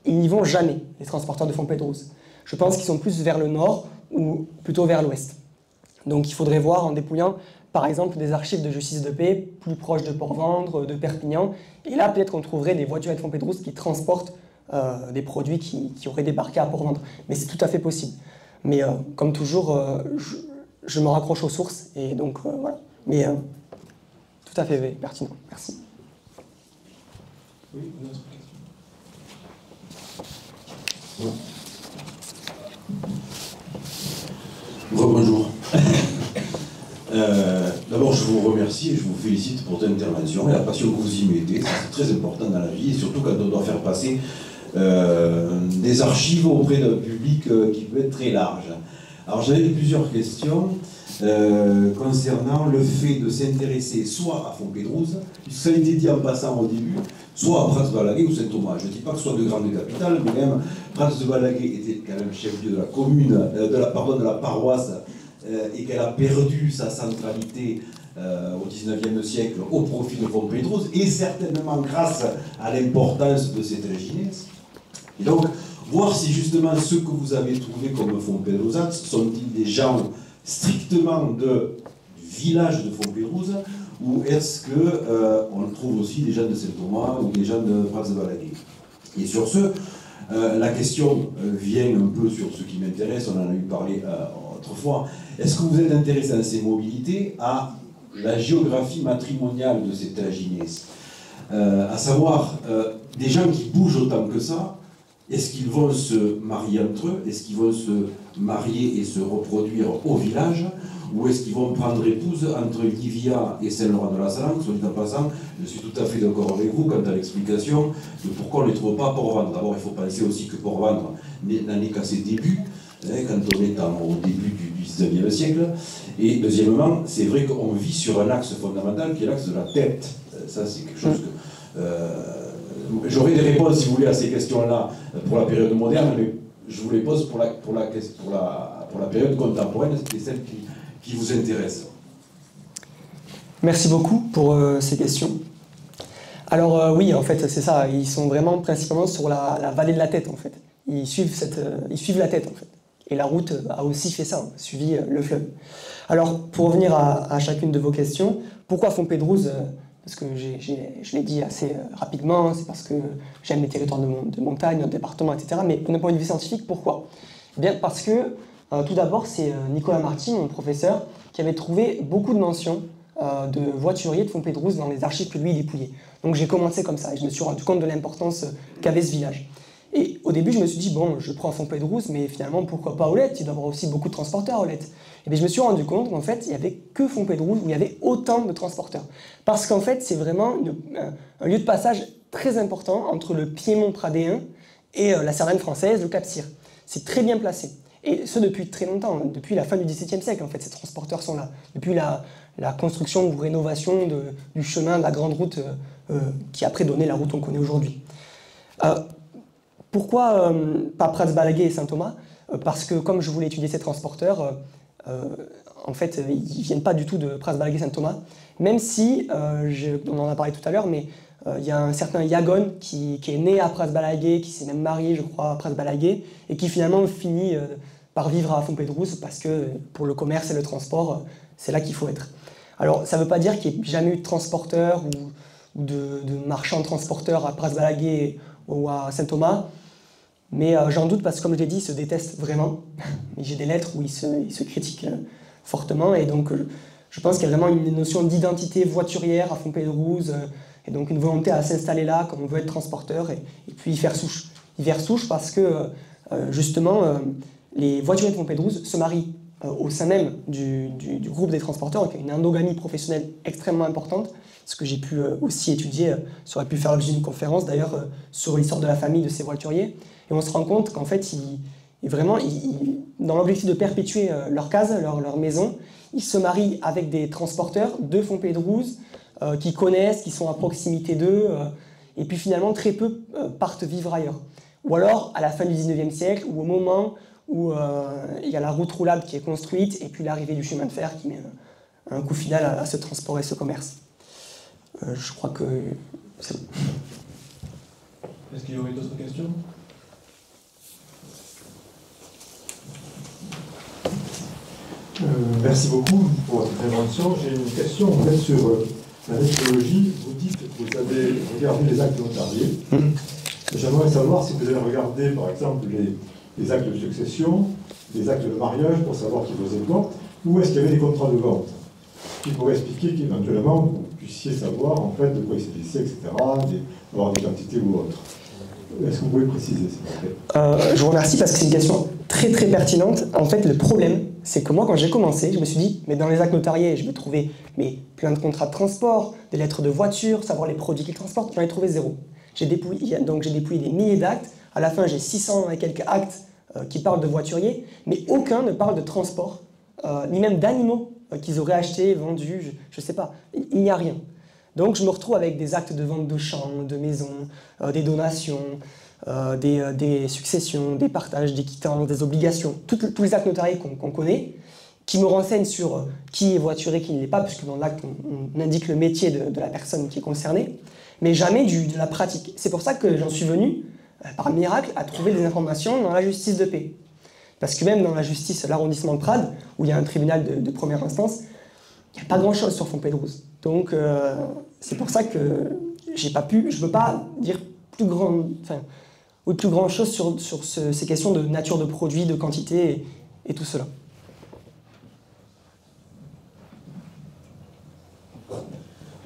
ils n'y vont jamais, les transporteurs de Fontpédrouse. Je pense qu'ils sont plus vers le nord ou plutôt vers l'ouest. Donc il faudrait voir en dépouillant, par exemple, des archives de justice de paix plus proches de Port-Ventre, de Perpignan. Et là, peut-être qu'on trouverait des voitures de Fontpédrouse qui transportent des produits qui auraient débarqué à Port-Ventre. Mais c'est tout à fait possible. Mais comme toujours, je me raccroche aux sources. Et donc, voilà. Mais tout à fait pertinent. Merci. Oui, une autre question. Bonjour. D'abord, je vous remercie et je vous félicite pour votre intervention et la passion que vous y mettez. C'est très important dans la vie, et surtout quand on doit faire passer des archives auprès d'un public qui peut être très large. Alors, j'avais plusieurs questions concernant le fait de s'intéresser soit à Fontpédrouse, puisque ça a été dit en passant au début, soit à Prats-de-Balaguet ou Saint-Thomas. Je ne dis pas que ce soit de grandes capitales, mais même Prats-de-Balaguet était quand même chef-lieu de la commune, de la paroisse, et qu'elle a perdu sa centralité au XIXe siècle au profit de Fontpédrouse, et certainement grâce à l'importance de cette réginesse. Et donc, voir si justement ceux que vous avez trouvés comme Fontpédrousats sont-ils des gens strictement du village de Fontpédrouse, ou est-ce qu'on trouve aussi des gens de Saint-Thomas ou des gens de Prats-de-Balaguet? Et sur ce, la question vient un peu sur ce qui m'intéresse, on en a eu parlé autrefois. Est-ce que vous êtes intéressé dans ces mobilités à la géographie matrimoniale de cette aginesse, à savoir des gens qui bougent autant que ça? Est-ce qu'ils vont se marier entre eux? Est-ce qu'ils vont se marier et se reproduire au village? Ou est-ce qu'ils vont prendre épouse entre Livia et Saint-Laurent-de-la-Salanque? Soit dit en passant, je suis tout à fait d'accord avec vous quant à l'explication de pourquoi on ne les trouve pas à Port-Ventre. D'abord, il faut penser aussi que Port-Ventre n'en est qu'à ses débuts, quand on est au début du XIXe siècle. Et deuxièmement, c'est vrai qu'on vit sur un axe fondamental qui est l'axe de la tête. Ça, c'est quelque chose que... J'aurais des réponses, si vous voulez, à ces questions-là pour la période moderne, mais je vous les pose pour la période contemporaine, c'est celle qui vous intéresse. Merci beaucoup pour ces questions. Alors oui, en fait, c'est ça, ils sont vraiment principalement sur la vallée de la tête, en fait. Ils suivent la tête, en fait. Et la route a aussi fait ça, suivi le fleuve. Alors, pour revenir à chacune de vos questions, pourquoi Fontpédrouse? Parce que je l'ai dit assez rapidement, c'est parce que j'aime les territoires de montagne, notre département, etc. Mais d'un point de vue scientifique, pourquoi? Eh bien, parce que, tout d'abord, c'est Nicolas Marty, mon professeur, qui avait trouvé beaucoup de mentions de voituriers de Fontpédrouse dans les archives que lui dépouillait. Donc j'ai commencé comme ça et je me suis rendu compte de l'importance qu'avait ce village. Et au début, je me suis dit, bon, je prends Fontpédrouse, mais finalement, pourquoi pas Olette? Il doit y avoir aussi beaucoup de transporteurs à Olette. Et bien, je me suis rendu compte qu'en fait, il n'y avait que Fontpédrouse où il y avait autant de transporteurs. Parce qu'en fait, c'est vraiment un lieu de passage très important entre le Piémont pradéen et la Cerdagne française, le Cap-Cyr. C'est très bien placé. Et ce, depuis très longtemps, depuis la fin du XVIIe siècle, en fait, ces transporteurs sont là. Depuis la construction ou rénovation du chemin de la Grande Route qui a après donné la route qu'on connaît aujourd'hui. Pourquoi pas Prats-Balaguer et Saint-Thomas? Parce que comme je voulais étudier ces transporteurs, en fait, ils ne viennent pas du tout de Prats-Balaguer et Saint-Thomas, même si, on en a parlé tout à l'heure, mais il y a un certain Yagon qui est né à Prats-Balaguer, qui s'est même marié, je crois, à Prats-Balaguer, et qui finalement finit par vivre à Fontpédrouse, parce que pour le commerce et le transport, c'est là qu'il faut être. Alors, ça ne veut pas dire qu'il n'y ait jamais eu de transporteurs ou de marchands transporteurs à Prats-Balaguer ou à Saint-Thomas, mais j'en doute parce que, comme je l'ai dit, ils se détestent vraiment. J'ai des lettres où ils se critiquent fortement, et donc je pense qu'il y a vraiment une notion d'identité voiturière à Fontpédrouse, et donc une volonté à s'installer là comme on veut être transporteur, et puis y faire souche. Y faire souche parce que, justement, les voituriers de Fontpédrouse se marient au sein même du groupe des transporteurs, donc il y a une endogamie professionnelle extrêmement importante, ce que j'ai pu aussi étudier, ça aurait pu faire l'objet d'une conférence d'ailleurs sur l'histoire de la famille de ces voituriers, et on se rend compte qu'en fait, dans l'objectif de perpétuer leur case, leur maison, ils se marient avec des transporteurs de Fontpédrouse, qui connaissent, qui sont à proximité d'eux, et puis finalement très peu partent vivre ailleurs. Ou alors à la fin du 19e siècle, ou au moment où il y a la route roulable qui est construite, et puis l'arrivée du chemin de fer qui met un coup final à ce transport et ce commerce. Je crois que c'est bon. Est-ce qu'il y aurait d'autres questions? Merci beaucoup pour votre intervention. J'ai une question en fait sur la méthodologie. Vous dites que vous avez regardé les actes notariés. J'aimerais savoir si vous avez regardé par exemple les actes de succession, les actes de mariage pour savoir qui faisait quoi, ou est-ce qu'il y avait des contrats de vente qui pourraient expliquer qu'éventuellement vous puissiez savoir en fait de quoi il s'agissait, etc., avoir des quantités ou autres. Est-ce que vous pouvez préciser, s'il vous plaît? Je vous remercie parce que c'est une question très très pertinente. En fait, le problème, c'est que moi, quand j'ai commencé, je me suis dit, mais dans les actes notariés, je vais trouver plein de contrats de transport, des lettres de voiture, savoir les produits qu'ils transportent. J'en ai trouvé zéro. J'ai dépouillé des milliers d'actes. À la fin, j'ai 600 et quelques actes qui parlent de voituriers, mais aucun ne parle de transport, ni même d'animaux qu'ils auraient achetés, vendus, je ne sais pas. Il n'y a rien. Donc je me retrouve avec des actes de vente de champs, de maisons, des donations, des successions, des partages, des quittances, des obligations, tous les actes notariés qu'on connaît, qui me renseignent sur qui est voiturier, qui ne l'est pas, puisque dans l'acte on indique le métier de la personne qui est concernée, mais jamais de la pratique. C'est pour ça que j'en suis venu, par miracle, à trouver des informations dans la justice de paix. Parce que même dans la justice, l'arrondissement de Prades, où il y a un tribunal de première instance, il n'y a pas grand-chose sur Fontpédrouse. Donc c'est pour ça que je ne peux pas dire plus grand chose sur ces questions de nature de produit, de quantité et tout cela.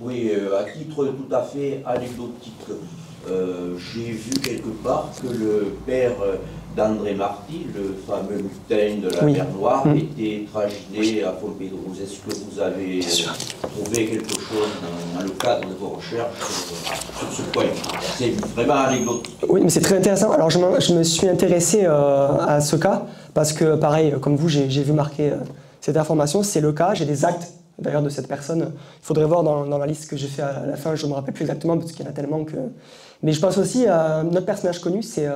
Oui, à titre tout à fait anecdotique, j'ai vu quelque part que le père d'André Marty, le fameux mutin de la mer Noire, était traginé à Fontpédrouse. Est-ce que vous avez trouvé quelque chose dans le cadre de vos recherches sur ce point? C'est vraiment anecdotique. Oui, mais c'est très intéressant. Alors je me suis intéressé à ce cas, parce que pareil, comme vous, j'ai vu marquer cette information. C'est le cas, j'ai des actes d'ailleurs de cette personne. Il faudrait voir dans la liste que j'ai fait à la fin, je ne me rappelle plus exactement parce qu'il y en a tellement que... Mais je pense aussi à notre personnage connu, c'est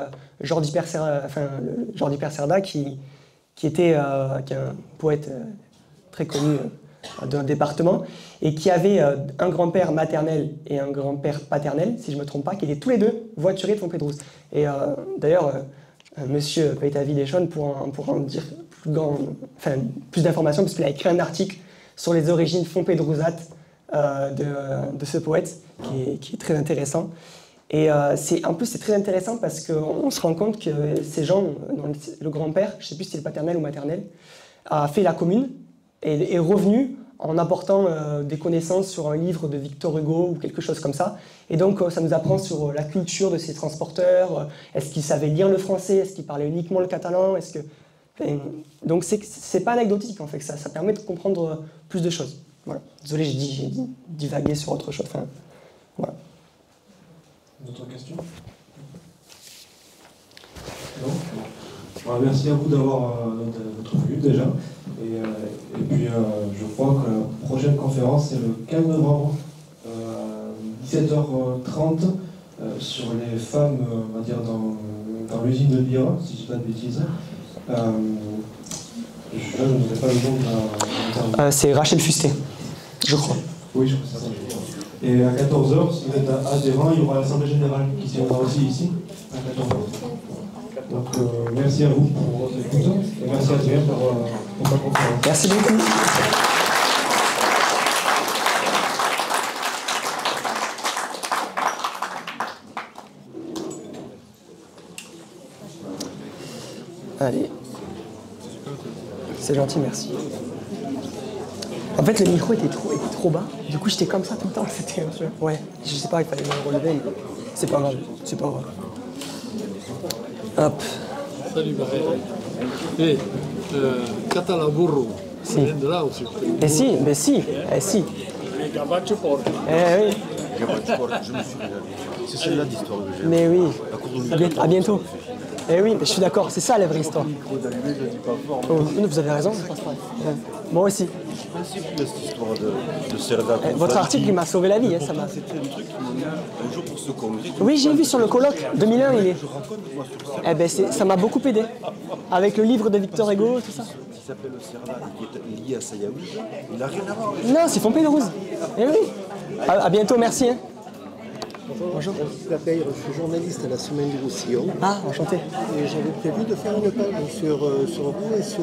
Jordi Percerda, qui est un poète très connu d'un département, et qui avait un grand-père maternel et un grand-père paternel, si je ne me trompe pas, qui étaient tous les deux voituriers de Fontpédrouse. Et d'ailleurs, monsieur Peytavi-Deschonnes pourra en dire plus d'informations, parce qu'il a écrit un article sur les origines fontpédrousates de ce poète, qui est très intéressant. Et en plus, c'est très intéressant parce qu'on se rend compte que ces gens, le grand-père, je ne sais plus si c'est le paternel ou maternel, a fait la commune et est revenu en apportant des connaissances sur un livre de Victor Hugo ou quelque chose comme ça. Et donc ça nous apprend sur la culture de ces transporteurs, est-ce qu'ils savaient lire le français, est-ce qu'ils parlaient uniquement le catalan, donc c'est pas anecdotique en fait, ça permet de comprendre plus de choses. Voilà. Désolé, j'ai divagué sur autre chose. Enfin, voilà. D'autres questions? Non. Alors, merci à vous d'être venus déjà. Et puis je crois que la prochaine conférence c'est le 15 novembre, 17h30, sur les femmes, on va dire, dans l'usine de bière, si je ne dis pas de bêtises. Je ne sais pas le nom de la... C'est Rachel Fusté, je crois. Oui, je crois que c'est ça. Et à 14h, si vous êtes adhérent, il y aura l'Assemblée Générale qui se tiendra aussi ici, à 14h. Donc merci à vous pour votre écoute et merci à Adrien pour ta conférence. Merci beaucoup. Allez. C'est gentil, merci. En fait, le micro était trop bas. Du coup, j'étais comme ça tout le temps. C'était un peu... Ouais, je sais pas, il fallait me relever. Mais c'est pas grave, c'est pas grave. Hop. Salut, Barré. Catalaburro, ça vient de là aussi. Mais si. Les Gabaccio Porto. Oui. Je me suis régalé. C'est celle-là l'histoire que j'aime. Mais oui. À bientôt. Eh oui, mais je suis d'accord, c'est ça la vraie histoire. Oh, vous avez raison, je pense pas. Moi aussi. Cette histoire de Cerda. Votre article, il m'a sauvé la vie. Ça m'a... C'était le truc qui m'a mis un jour pour se congrès. Oui, j'ai vu sur le colloque, 2001, il est. Eh ben, ça m'a beaucoup aidé. Avec le livre de Victor Hugo, tout ça. Qui s'appelle le Cerda et qui est lié à Sayaoui, il n'a rien à voir. Non, c'est Pompéi-le-Rose. Eh oui. À bientôt, merci. Bonjour. Je m'appelle, je suis journaliste à la Semaine du Roussillon. Ah, enchanté. Et j'avais prévu de faire une page sur vous et sur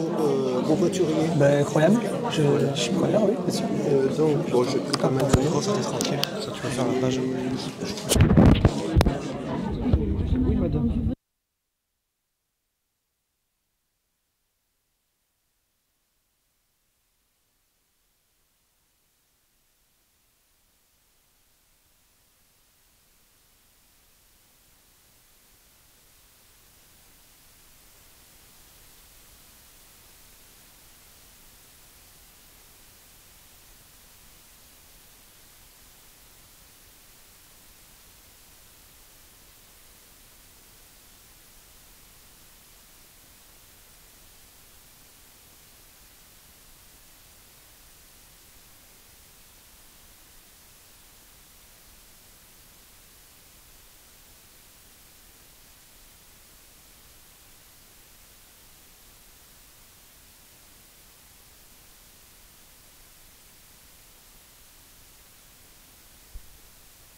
vos voituriers. Ben, incroyable. Je suis preneur, oui, bien sûr. Donc, bon, je peux pas maintenant. Tranquille, ça tu peux faire la page.